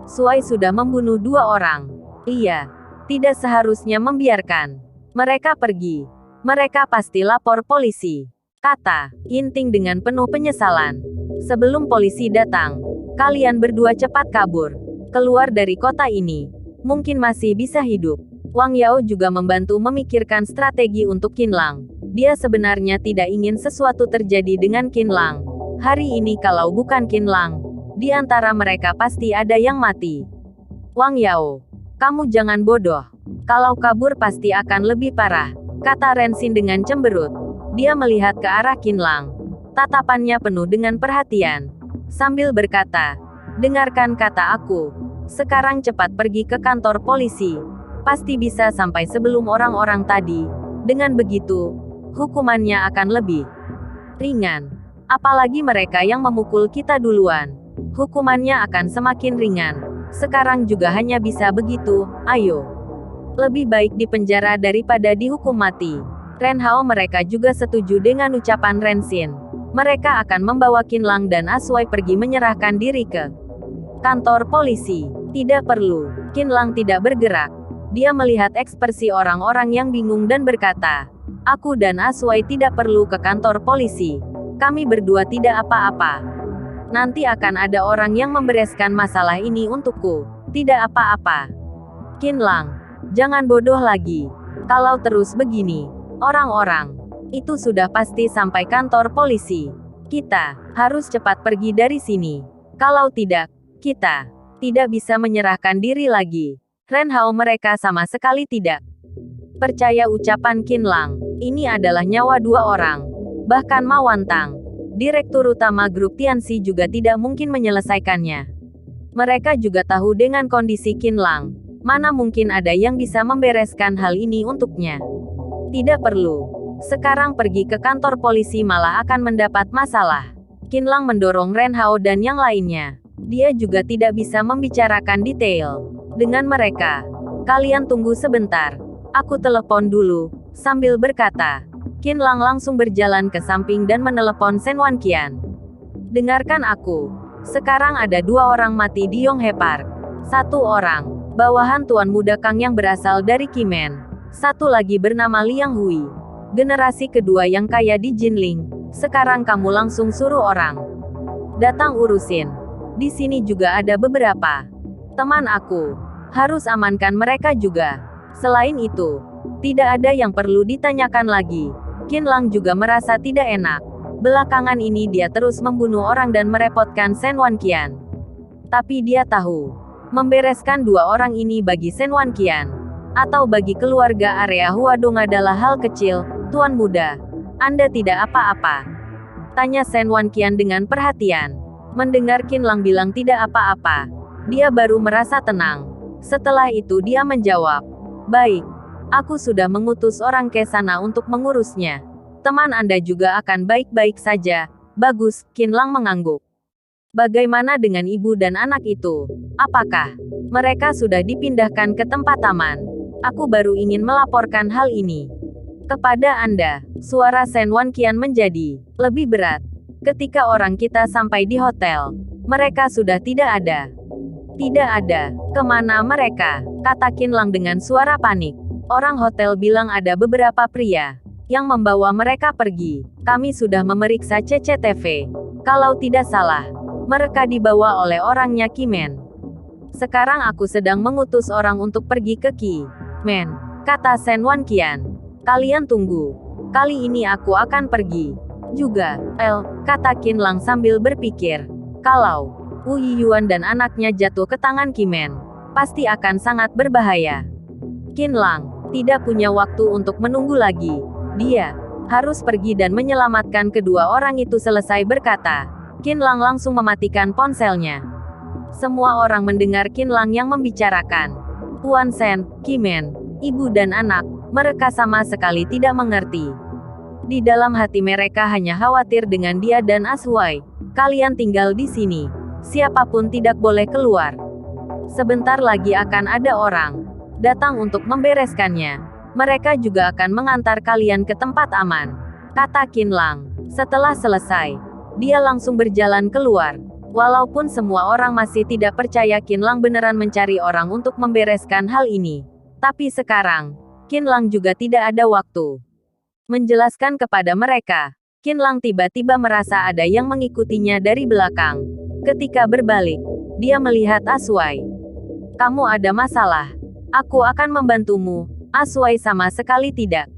Shuai sudah membunuh 2 orang. Iya, tidak seharusnya membiarkan mereka pergi. Mereka pasti lapor polisi, kata Yinting dengan penuh penyesalan. Sebelum polisi datang, kalian berdua cepat kabur, keluar dari kota ini. Mungkin masih bisa hidup. Wang Yao juga membantu memikirkan strategi untuk Qinlang. Dia sebenarnya tidak ingin sesuatu terjadi dengan Qinlang. Hari ini kalau bukan Qinlang, di antara mereka pasti ada yang mati. Wang Yao, kamu jangan bodoh. Kalau kabur pasti akan lebih parah, kata Ren Xin dengan cemberut. Dia melihat ke arah Qinlang. Tatapannya penuh dengan perhatian. Sambil berkata, dengarkan kata aku. Sekarang cepat pergi ke kantor polisi. Pasti bisa sampai sebelum orang-orang tadi. Dengan begitu, hukumannya akan lebih ringan. Apalagi mereka yang memukul kita duluan. Hukumannya akan semakin ringan. Sekarang juga hanya bisa begitu, ayo. Lebih baik dipenjara daripada dihukum mati. Ren Hao mereka juga setuju dengan ucapan Ren Xin. Mereka akan membawa Qinlang dan Ashuai pergi menyerahkan diri ke kantor polisi. Tidak perlu. Qinlang tidak bergerak. Dia melihat ekspresi orang-orang yang bingung dan berkata, aku dan Ashuai tidak perlu ke kantor polisi. Kami berdua tidak apa-apa. Nanti akan ada orang yang membereskan masalah ini untukku. Tidak apa-apa. Qinlang, jangan bodoh lagi. Kalau terus begini, orang-orang itu sudah pasti sampai kantor polisi. Kita harus cepat pergi dari sini. Kalau tidak, kita tidak bisa menyerahkan diri lagi. Ren Hao mereka sama sekali tidak percaya ucapan Qinlang. Ini adalah nyawa 2 orang. Bahkan Ma Wantang, direktur utama grup Tianxi juga tidak mungkin menyelesaikannya. Mereka juga tahu dengan kondisi Qinlang. Mana mungkin ada yang bisa membereskan hal ini untuknya. Tidak perlu. Sekarang pergi ke kantor polisi malah akan mendapat masalah. Qinlang mendorong Ren Hao dan yang lainnya. Dia juga tidak bisa membicarakan detail dengan mereka. Kalian tunggu sebentar. Aku telepon dulu. Sambil berkata, Qinlang langsung berjalan ke samping dan menelepon Shen Wanqian. Dengarkan aku. Sekarang ada 2 orang mati di Yonghe Park. 1 orang, bawahan Tuan Muda Kang yang berasal dari Kimen. 1 lagi bernama Liang Hui. Generasi kedua yang kaya di Jinling. Sekarang kamu langsung suruh orang datang urusin. Di sini juga ada beberapa teman aku. Harus amankan mereka juga. Selain itu, tidak ada yang perlu ditanyakan lagi. Qinlang juga merasa tidak enak. Belakangan ini dia terus membunuh orang dan merepotkan Shen Wanqian. Tapi dia tahu, membereskan 2 orang ini bagi Shen Wanqian, atau bagi keluarga area Huadong adalah hal kecil. Tuan Muda, Anda tidak apa-apa? Tanya Shen Wanqian dengan perhatian. Mendengar Qinlang bilang tidak apa-apa, dia baru merasa tenang. Setelah itu dia menjawab, baik, Aku sudah mengutus orang ke sana untuk mengurusnya. Teman Anda juga akan baik-baik saja. Bagus, Qinlang mengangguk. Bagaimana dengan ibu dan anak itu? Apakah mereka sudah dipindahkan ke tempat aman? Aku baru ingin melaporkan hal ini kepada Anda. Suara Shen Wanqian menjadi lebih berat. Ketika orang kita sampai di hotel, mereka sudah tidak ada. Tidak ada. Kemana mereka? Kata Qinlang dengan suara panik. Orang hotel bilang ada beberapa pria yang membawa mereka pergi. Kami sudah memeriksa CCTV. Kalau tidak salah, mereka dibawa oleh orangnya Kimen. Sekarang aku sedang mengutus orang untuk pergi ke Kimen, kata Shen Wanqian. Kalian tunggu. Kali ini aku akan pergi juga. Kata Qinlang sambil berpikir. Kalau Wu Yiyuan dan anaknya jatuh ke tangan Kimen, pasti akan sangat berbahaya. Qinlang tidak punya waktu untuk menunggu lagi. Dia harus pergi dan menyelamatkan kedua orang itu. Selesai berkata, Qinlang langsung mematikan ponselnya. Semua orang mendengar Qinlang yang membicarakan. Tuan Shen, Kimen, ibu dan anak, mereka sama sekali tidak mengerti. Di dalam hati mereka hanya khawatir dengan dia dan Ashuai. Kalian tinggal di sini. Siapapun tidak boleh keluar. Sebentar lagi akan ada orang datang untuk membereskannya. Mereka juga akan mengantar kalian ke tempat aman, kata Qinlang. Setelah selesai, dia langsung berjalan keluar. Walaupun semua orang masih tidak percaya Qinlang beneran mencari orang untuk membereskan hal ini. Tapi sekarang, Qinlang juga tidak ada waktu menjelaskan kepada mereka. Qinlang tiba-tiba merasa ada yang mengikutinya dari belakang. Ketika berbalik, dia melihat Ashuai. Kamu ada masalah? Aku akan membantumu. Ashuai sama sekali tidak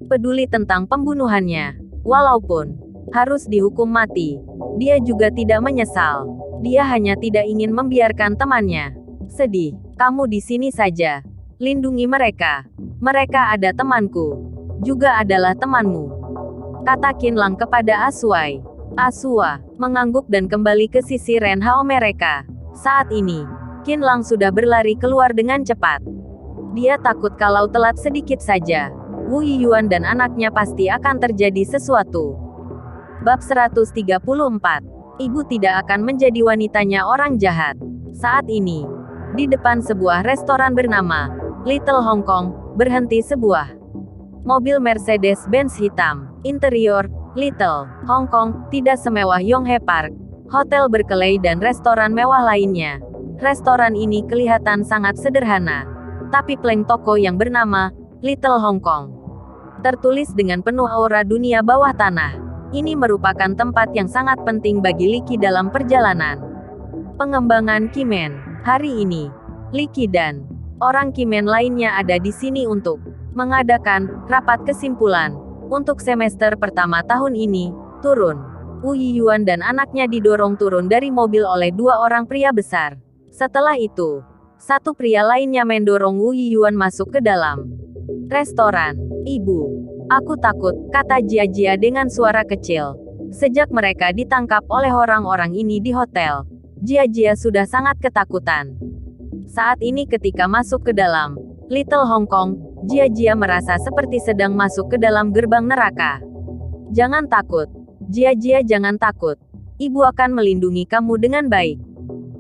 peduli tentang pembunuhannya. Walaupun harus dihukum mati, dia juga tidak menyesal. Dia hanya tidak ingin membiarkan temannya sedih. Kamu di sini saja. Lindungi mereka. Mereka ada temanku. Juga adalah temanmu. Kata Qinlang kepada Ashuai. Ashua mengangguk dan kembali ke sisi Renhao mereka. Saat ini, Qinlang sudah berlari keluar dengan cepat. Dia takut kalau telat sedikit saja, Wu Yiyuan dan anaknya pasti akan terjadi sesuatu. Bab 134. Ibu tidak akan menjadi wanitanya orang jahat. Saat ini, di depan sebuah restoran bernama Little Hong Kong, berhenti sebuah mobil Mercedes-Benz hitam. Interior, Little Hong Kong, tidak semewah Yonghe Park, hotel Berkeley dan restoran mewah lainnya. Restoran ini kelihatan sangat sederhana. Tapi plank toko yang bernama Little Hong Kong tertulis dengan penuh aura dunia bawah tanah. Ini merupakan tempat yang sangat penting bagi Liki dalam perjalanan pengembangan Kimen. Hari ini, Liki dan orang Kimen lainnya ada di sini untuk mengadakan rapat kesimpulan untuk semester pertama tahun ini. Turun. Wu Yiyuan dan anaknya didorong turun dari mobil oleh dua orang pria besar. Setelah itu, satu pria lainnya mendorong Wu Yiyuan masuk ke dalam restoran. Ibu, aku takut, kata Jia dengan suara kecil. Sejak mereka ditangkap oleh orang-orang ini di hotel, Jia sudah sangat ketakutan. Saat ini ketika masuk ke dalam Little Hong Kong, Jia merasa seperti sedang masuk ke dalam gerbang neraka. Jangan takut, Jia, jangan takut. Ibu akan melindungi kamu dengan baik.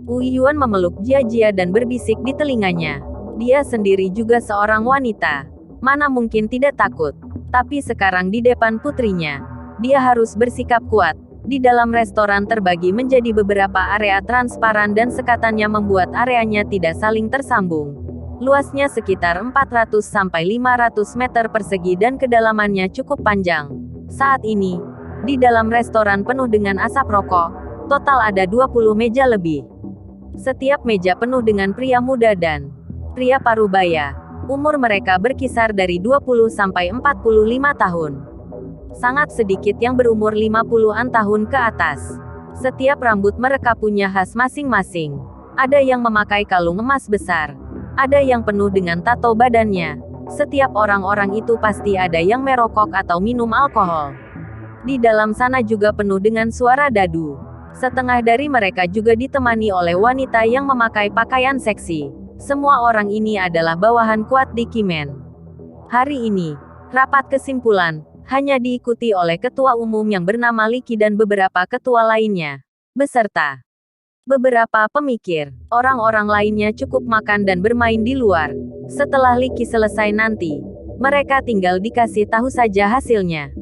Wu Yiyuan memeluk Jia dan berbisik di telinganya. Dia sendiri juga seorang wanita. Mana mungkin tidak takut. Tapi sekarang di depan putrinya, dia harus bersikap kuat. Di dalam restoran terbagi menjadi beberapa area transparan dan sekatannya membuat areanya tidak saling tersambung. Luasnya sekitar 400 sampai 500 meter persegi dan kedalamannya cukup panjang. Saat ini, di dalam restoran penuh dengan asap rokok, total ada 20 meja lebih. Setiap meja penuh dengan pria muda dan pria parubaya. Umur mereka berkisar dari 20 sampai 45 tahun. Sangat sedikit yang berumur 50-an tahun ke atas. Setiap rambut mereka punya khas masing-masing. Ada yang memakai kalung emas besar. Ada yang penuh dengan tato badannya. Setiap orang-orang itu pasti ada yang merokok atau minum alkohol. Di dalam sana juga penuh dengan suara dadu. Setengah dari mereka juga ditemani oleh wanita yang memakai pakaian seksi. Semua orang ini adalah bawahan kuat di Kimen. Hari ini, rapat kesimpulan hanya diikuti oleh ketua umum yang bernama Liki dan beberapa ketua lainnya, beserta beberapa pemikir. Orang-orang lainnya cukup makan dan bermain di luar. Setelah Liki selesai nanti, mereka tinggal dikasih tahu saja hasilnya.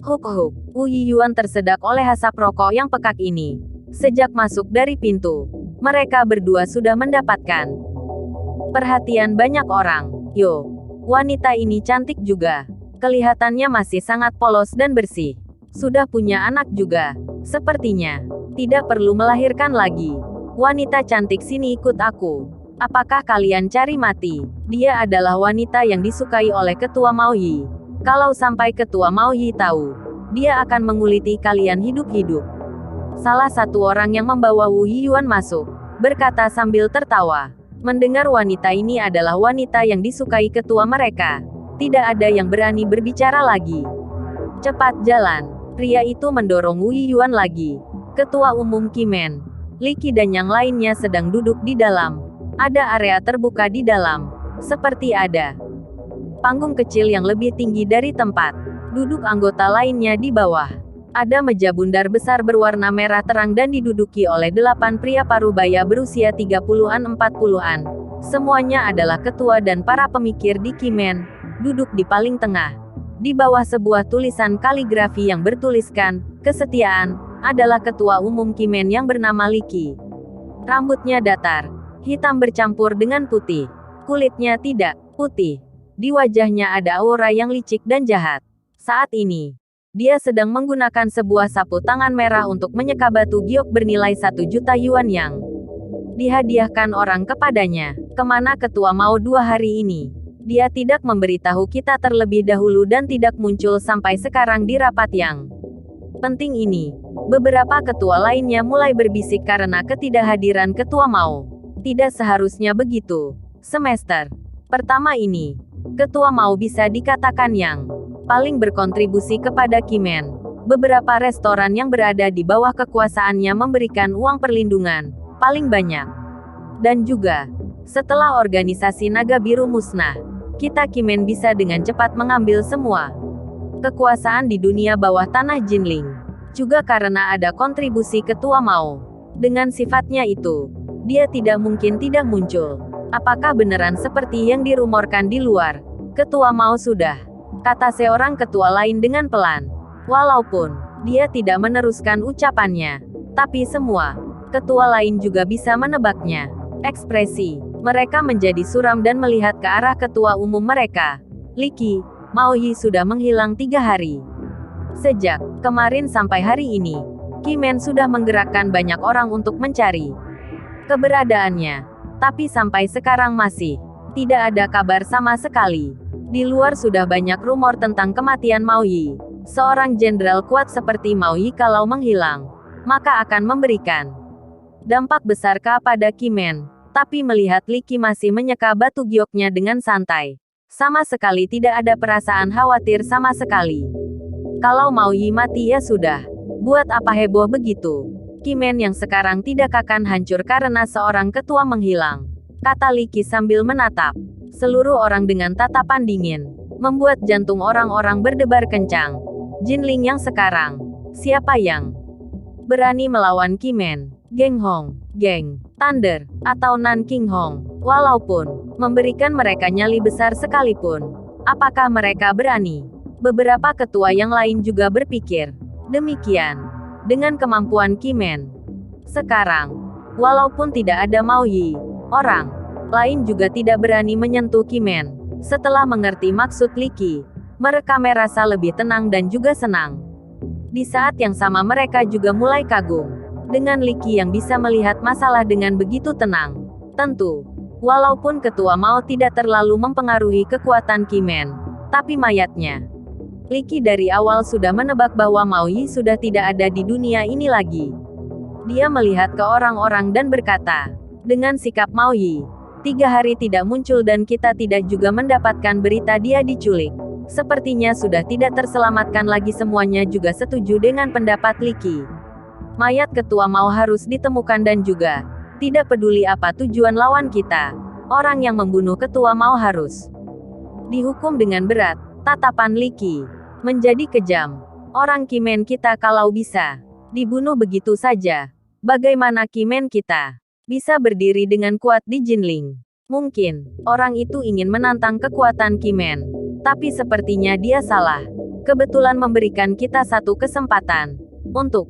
Huk-huk, Wu Yiyuan tersedak oleh asap rokok yang pekat ini. Sejak masuk dari pintu, mereka berdua sudah mendapatkan perhatian banyak orang. Yo, wanita ini cantik juga. Kelihatannya masih sangat polos dan bersih. Sudah punya anak juga. Sepertinya tidak perlu melahirkan lagi. Wanita cantik sini ikut aku. Apakah kalian cari mati? Dia adalah wanita yang disukai oleh Ketua Maoyi. Kalau sampai Ketua Maoyi tahu, dia akan menguliti kalian hidup-hidup. Salah satu orang yang membawa Wu Yiyuan masuk, berkata sambil tertawa. Mendengar wanita ini adalah wanita yang disukai ketua mereka, tidak ada yang berani berbicara lagi. Cepat jalan. Pria itu mendorong Wu Yiyuan lagi. Ketua Umum Kimen, Liki dan yang lainnya sedang duduk di dalam. Ada area terbuka di dalam. Seperti ada panggung kecil yang lebih tinggi dari tempat duduk anggota lainnya di bawah. Ada meja bundar besar berwarna merah terang dan diduduki oleh 8 pria parubaya berusia 30-an 40-an. Semuanya adalah ketua dan para pemikir di Kimen, duduk di paling tengah. Di bawah sebuah tulisan kaligrafi yang bertuliskan, kesetiaan, adalah ketua umum Kimen yang bernama Liki. Rambutnya datar, hitam bercampur dengan putih. Kulitnya tidak putih. Di wajahnya ada aura yang licik dan jahat. Saat ini, dia sedang menggunakan sebuah sapu tangan merah untuk menyeka batu giok bernilai 1 juta yuan yang dihadiahkan orang kepadanya. Kemana ketua mau 2 hari ini? Dia tidak memberitahu kita terlebih dahulu dan tidak muncul sampai sekarang di rapat yang penting ini. Beberapa ketua lainnya mulai berbisik karena ketidakhadiran ketua Mao. Tidak seharusnya begitu. Semester pertama ini, ketua Mao bisa dikatakan yang paling berkontribusi kepada Kimen. Beberapa restoran yang berada di bawah kekuasaannya memberikan uang perlindungan paling banyak. Dan juga, setelah organisasi Naga Biru musnah, kita Kimen bisa dengan cepat mengambil semua kekuasaan di dunia bawah tanah Jinling. Juga karena ada kontribusi ketua Mao. Dengan sifatnya itu, dia tidak mungkin tidak muncul. Apakah beneran seperti yang dirumorkan di luar? Ketua Mao sudah, kata seorang ketua lain dengan pelan. Walaupun dia tidak meneruskan ucapannya, tapi semua ketua lain juga bisa menebaknya. Ekspresi mereka menjadi suram dan melihat ke arah ketua umum mereka. Liki, Maoyi sudah menghilang 3 hari. Sejak kemarin sampai hari ini, Kimen sudah menggerakkan banyak orang untuk mencari keberadaannya. Tapi sampai sekarang masih tidak ada kabar sama sekali. Di luar sudah banyak rumor tentang kematian Maoyi. Seorang jenderal kuat seperti Maoyi kalau menghilang, maka akan memberikan dampak besar kepada Kimen. Tapi melihat Liki masih menyeka batu gioknya dengan santai, sama sekali tidak ada perasaan khawatir sama sekali. Kalau Maoyi mati ya sudah. Buat apa heboh begitu? Kimen yang sekarang tidak akan hancur karena seorang ketua menghilang, kata Liki sambil menatap seluruh orang dengan tatapan dingin, membuat jantung orang-orang berdebar kencang. Jinling yang sekarang, siapa yang berani melawan Kimen? Geng Hong, Geng Thunder, atau Nanking Hong? Walaupun memberikan mereka nyali besar sekalipun, apakah mereka berani? Beberapa ketua yang lain juga berpikir demikian. Dengan kemampuan Kimen sekarang, walaupun tidak ada Maoyi, orang lain juga tidak berani menyentuh Kimen. Setelah mengerti maksud Liki, mereka merasa lebih tenang dan juga senang. Di saat yang sama mereka juga mulai kagum dengan Liki yang bisa melihat masalah dengan begitu tenang. Tentu, walaupun ketua Mao tidak terlalu mempengaruhi kekuatan Kimen, tapi mayatnya Liki dari awal sudah menebak bahwa Maoyi sudah tidak ada di dunia ini lagi. Dia melihat ke orang-orang dan berkata, dengan sikap Maoyi, 3 hari tidak muncul dan kita tidak juga mendapatkan berita dia diculik. Sepertinya sudah tidak terselamatkan lagi. Semuanya juga setuju dengan pendapat Liki. Mayat ketua Mao harus ditemukan dan juga, tidak peduli apa tujuan lawan kita, orang yang membunuh ketua Mao harus Dihukum dengan berat. Tatapan Li Qi menjadi kejam. Orang Kimen kita kalau bisa dibunuh begitu saja. Bagaimana Kimen kita bisa berdiri dengan kuat di Jinling? Mungkin orang itu ingin menantang kekuatan Kimen, tapi sepertinya dia salah. Kebetulan memberikan kita satu kesempatan untuk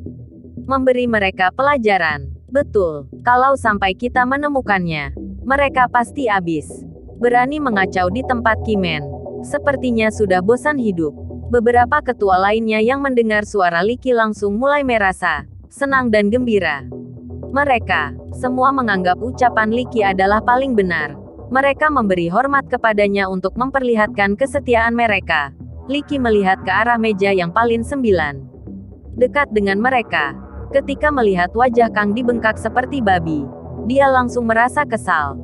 memberi mereka pelajaran. Betul, kalau sampai kita menemukannya, mereka pasti habis. Berani mengacau di tempat Kimen. Sepertinya sudah bosan hidup. Beberapa ketua lainnya yang mendengar suara Li Qi langsung mulai merasa senang dan gembira. Mereka semua menganggap ucapan Li Qi adalah paling benar. Mereka memberi hormat kepadanya untuk memperlihatkan kesetiaan mereka. Li Qi melihat ke arah meja yang paling 9. Dekat dengan mereka. Ketika melihat wajah Kang dibengkak seperti babi, dia langsung merasa kesal.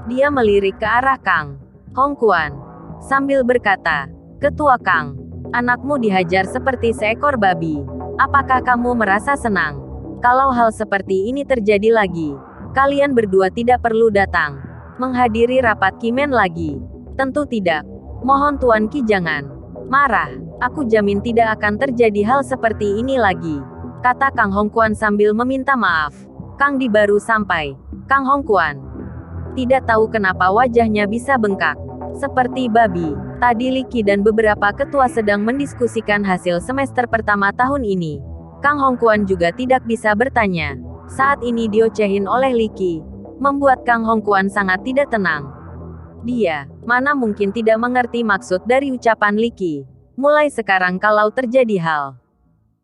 Dia melirik ke arah Kang Hongquan sambil berkata, "Ketua Kang, anakmu dihajar seperti seekor babi. Apakah kamu merasa senang? Kalau hal seperti ini terjadi lagi, kalian berdua tidak perlu datang menghadiri rapat Kimen lagi." "Tentu tidak. Mohon Tuan Qi jangan marah. Aku jamin tidak akan terjadi hal seperti ini lagi," kata Kang Hongquan sambil meminta maaf. Kang Di baru sampai. Kang Hongquan tidak tahu kenapa wajahnya bisa bengkak seperti babi. Tadi Li Qi dan beberapa ketua sedang mendiskusikan hasil semester pertama tahun ini. Kang Hongquan juga tidak bisa bertanya. Saat ini diocehin oleh Li Qi, membuat Kang Hongquan sangat tidak tenang. Dia mana mungkin tidak mengerti maksud dari ucapan Li Qi. Mulai sekarang kalau terjadi hal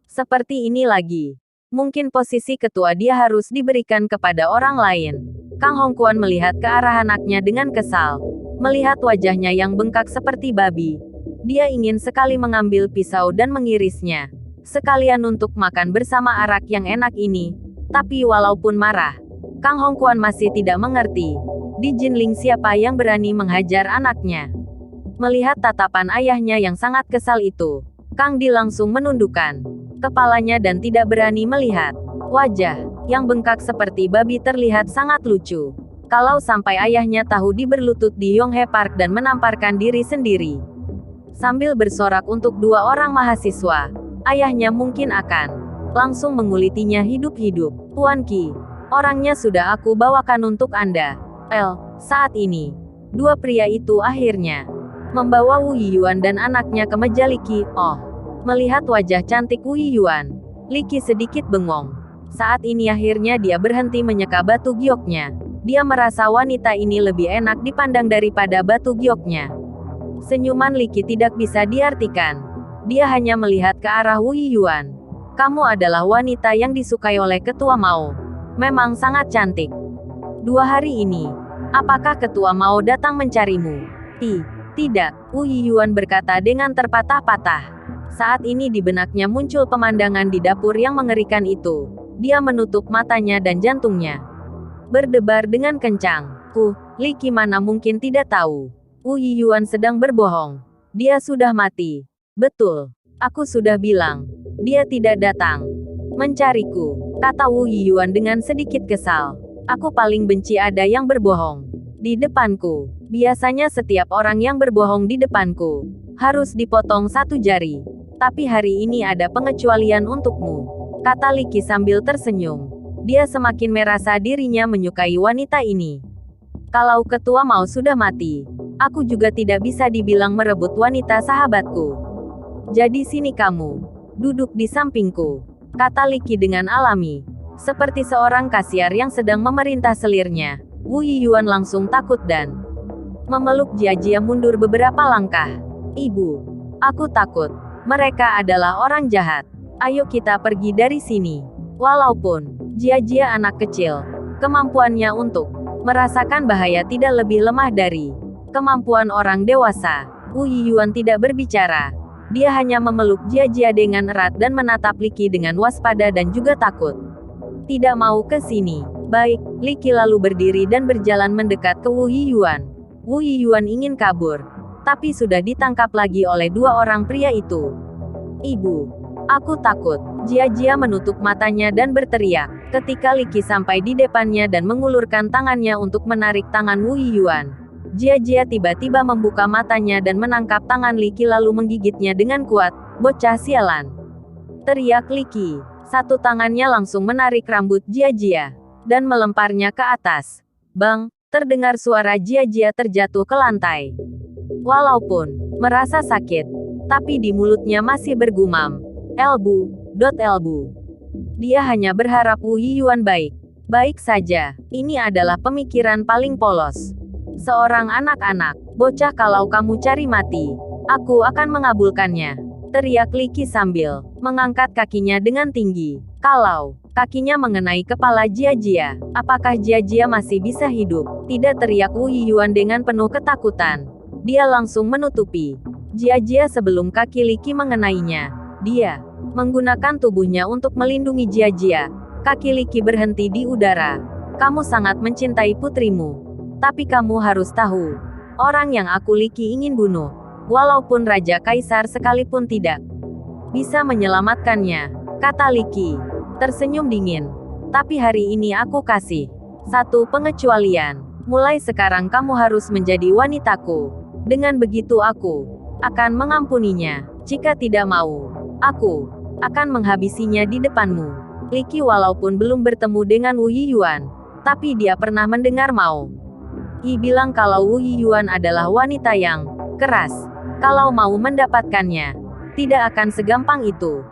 seperti ini lagi, mungkin posisi ketua dia harus diberikan kepada orang lain. Kang Hongquan melihat ke arah anaknya dengan kesal. Melihat wajahnya yang bengkak seperti babi, dia ingin sekali mengambil pisau dan mengirisnya. Sekalian untuk makan bersama arak yang enak ini. Tapi walaupun marah, Kang Hongquan masih tidak mengerti. Di Jinling siapa yang berani menghajar anaknya? Melihat tatapan ayahnya yang sangat kesal itu, Kang Di langsung menundukkan kepalanya dan tidak berani melihat. Wajah yang bengkak seperti babi terlihat sangat lucu. Kalau sampai ayahnya tahu dia berlutut di Yonghe Park dan menamparkan diri sendiri sambil bersorak untuk dua orang mahasiswa, ayahnya mungkin akan langsung mengulitinya hidup-hidup. "Tuan Qi, orangnya sudah aku bawakan untuk Anda." Saat ini, dua pria itu akhirnya membawa Wu Yiyuan dan anaknya ke meja Li Qi. Melihat wajah cantik Wu Yiyuan, Li Qi sedikit bengong. Saat ini akhirnya dia berhenti menyeka batu gioknya. Dia merasa wanita ini lebih enak dipandang daripada batu gioknya. Senyuman Li Qi tidak bisa diartikan. Dia hanya melihat ke arah Wu Yiyuan. "Kamu adalah wanita yang disukai oleh Ketua Mao. Memang sangat cantik. 2 hari ini, apakah Ketua Mao datang mencarimu?" Tidak, Wu Yiyuan berkata dengan terpatah-patah. Saat ini di benaknya muncul pemandangan di dapur yang mengerikan itu. Dia menutup matanya dan jantungnya berdebar dengan kencang. Li Qi mana mungkin tidak tahu. Wu Yiyuan sedang berbohong. Dia sudah mati. "Betul. Aku sudah bilang. Dia tidak datang mencariku," kata Wu Yiyuan dengan sedikit kesal. "Aku paling benci ada yang berbohong di depanku. Biasanya setiap orang yang berbohong di depanku harus dipotong 1 jari. Tapi hari ini ada pengecualian untukmu," kata Li Qi sambil tersenyum. Dia semakin merasa dirinya menyukai wanita ini. "Kalau Ketua Mao sudah mati, aku juga tidak bisa dibilang merebut wanita sahabatku. Jadi sini kamu, duduk di sampingku," kata Li Qi dengan alami. Seperti seorang kasiar yang sedang memerintah selirnya, Wu Yiyuan langsung takut dan memeluk Jia mundur beberapa langkah. "Ibu, aku takut. Mereka adalah orang jahat. Ayo kita pergi dari sini." Walaupun Jia anak kecil, kemampuannya untuk merasakan bahaya tidak lebih lemah dari kemampuan orang dewasa. Wu Yiyuan tidak berbicara. Dia hanya memeluk Jia dengan erat dan menatap Li Qi dengan waspada dan juga takut. "Tidak mau ke sini." "Baik." Li Qi lalu berdiri dan berjalan mendekat ke Wu Yiyuan. Wu Yiyuan ingin kabur, tapi sudah ditangkap lagi oleh 2 orang pria itu. "Ibu, aku takut." Jia menutup matanya dan berteriak. Ketika Li Qi sampai di depannya dan mengulurkan tangannya untuk menarik tangan Wu Yiyuan, Jia tiba-tiba membuka matanya dan menangkap tangan Li Qi lalu menggigitnya dengan kuat. Bocah sialan! Teriak Li Qi. Satu tangannya langsung menarik rambut Jia dan melemparnya ke atas. Bang! Terdengar suara Jia terjatuh ke lantai. Walaupun merasa sakit, tapi di mulutnya masih bergumam. Elbu. Dia hanya berharap Wu Yiyuan baik saja. Ini adalah pemikiran paling polos seorang anak-anak. Bocah, kalau kamu cari mati, aku akan mengabulkannya. Teriak Li Qi sambil mengangkat kakinya dengan tinggi. Kalau kakinya mengenai kepala Jia, apakah Jia masih bisa hidup? Tidak, teriak Wu Yiyuan dengan penuh ketakutan. Dia langsung menutupi Jia sebelum kaki Li Qi mengenainya. Dia menggunakan tubuhnya untuk melindungi Jia. Kaki Li Qi berhenti di udara. Kamu sangat mencintai putrimu. Tapi kamu harus tahu, orang yang aku Li Qi ingin bunuh, walaupun Raja Kaisar sekalipun tidak bisa menyelamatkannya, kata Li Qi. Tersenyum dingin. Tapi hari ini aku kasih satu pengecualian. Mulai sekarang kamu harus menjadi wanitaku. Dengan begitu aku akan mengampuninya. Jika tidak mau, aku akan menghabisinya di depanmu. Li Qi walaupun belum bertemu dengan Wu Yiyuan, tapi dia pernah mendengar Mao Yi bilang kalau Wu Yiyuan adalah wanita yang keras. Kalau mau mendapatkannya, tidak akan segampang itu.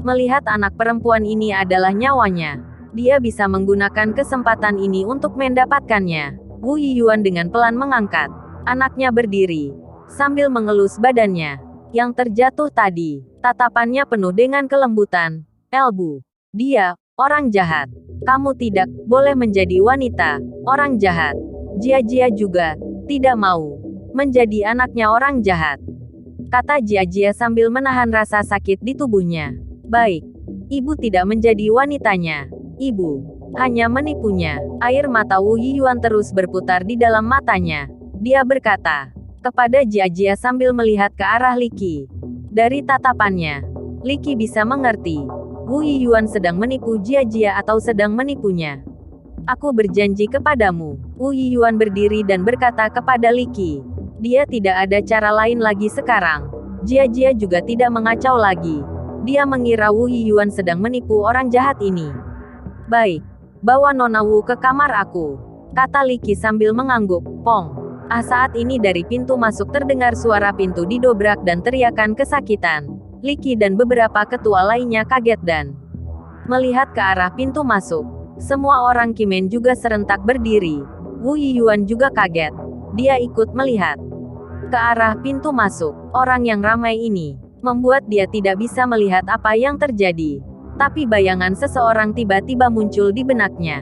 Melihat anak perempuan ini adalah nyawanya, dia bisa menggunakan kesempatan ini untuk mendapatkannya. Wu Yiyuan dengan pelan mengangkat anaknya berdiri, sambil mengelus badannya yang terjatuh tadi. Tatapannya penuh dengan kelembutan. Elbu. Dia, orang jahat. Kamu tidak boleh menjadi wanita, orang jahat. Jia juga tidak mau menjadi anaknya orang jahat, kata Jia sambil menahan rasa sakit di tubuhnya. Baik, ibu tidak menjadi wanitanya. Ibu hanya menipunya. Air mata Wu Yiyuan terus berputar di dalam matanya. Dia berkata kepada Jia sambil melihat ke arah Li Qi. Dari tatapannya, Li Qi bisa mengerti Wu Yiyuan sedang menipu Jia atau sedang menipunya. Aku berjanji kepadamu. Wu Yiyuan berdiri dan berkata kepada Li Qi. Dia tidak ada cara lain lagi sekarang. Jia juga tidak mengacau lagi. Dia mengira Wu Yiyuan sedang menipu orang jahat ini. Baik, bawa Nona Wu ke kamar aku, kata Li Qi sambil mengangguk. Pong. Saat ini dari pintu masuk terdengar suara pintu didobrak dan teriakan kesakitan. Li Qi dan beberapa ketua lainnya kaget dan melihat ke arah pintu masuk. Semua orang Kimen juga serentak berdiri. Wu Yiyuan juga kaget. Dia ikut melihat ke arah pintu masuk. Orang yang ramai ini membuat dia tidak bisa melihat apa yang terjadi. Tapi bayangan seseorang tiba-tiba muncul di benaknya.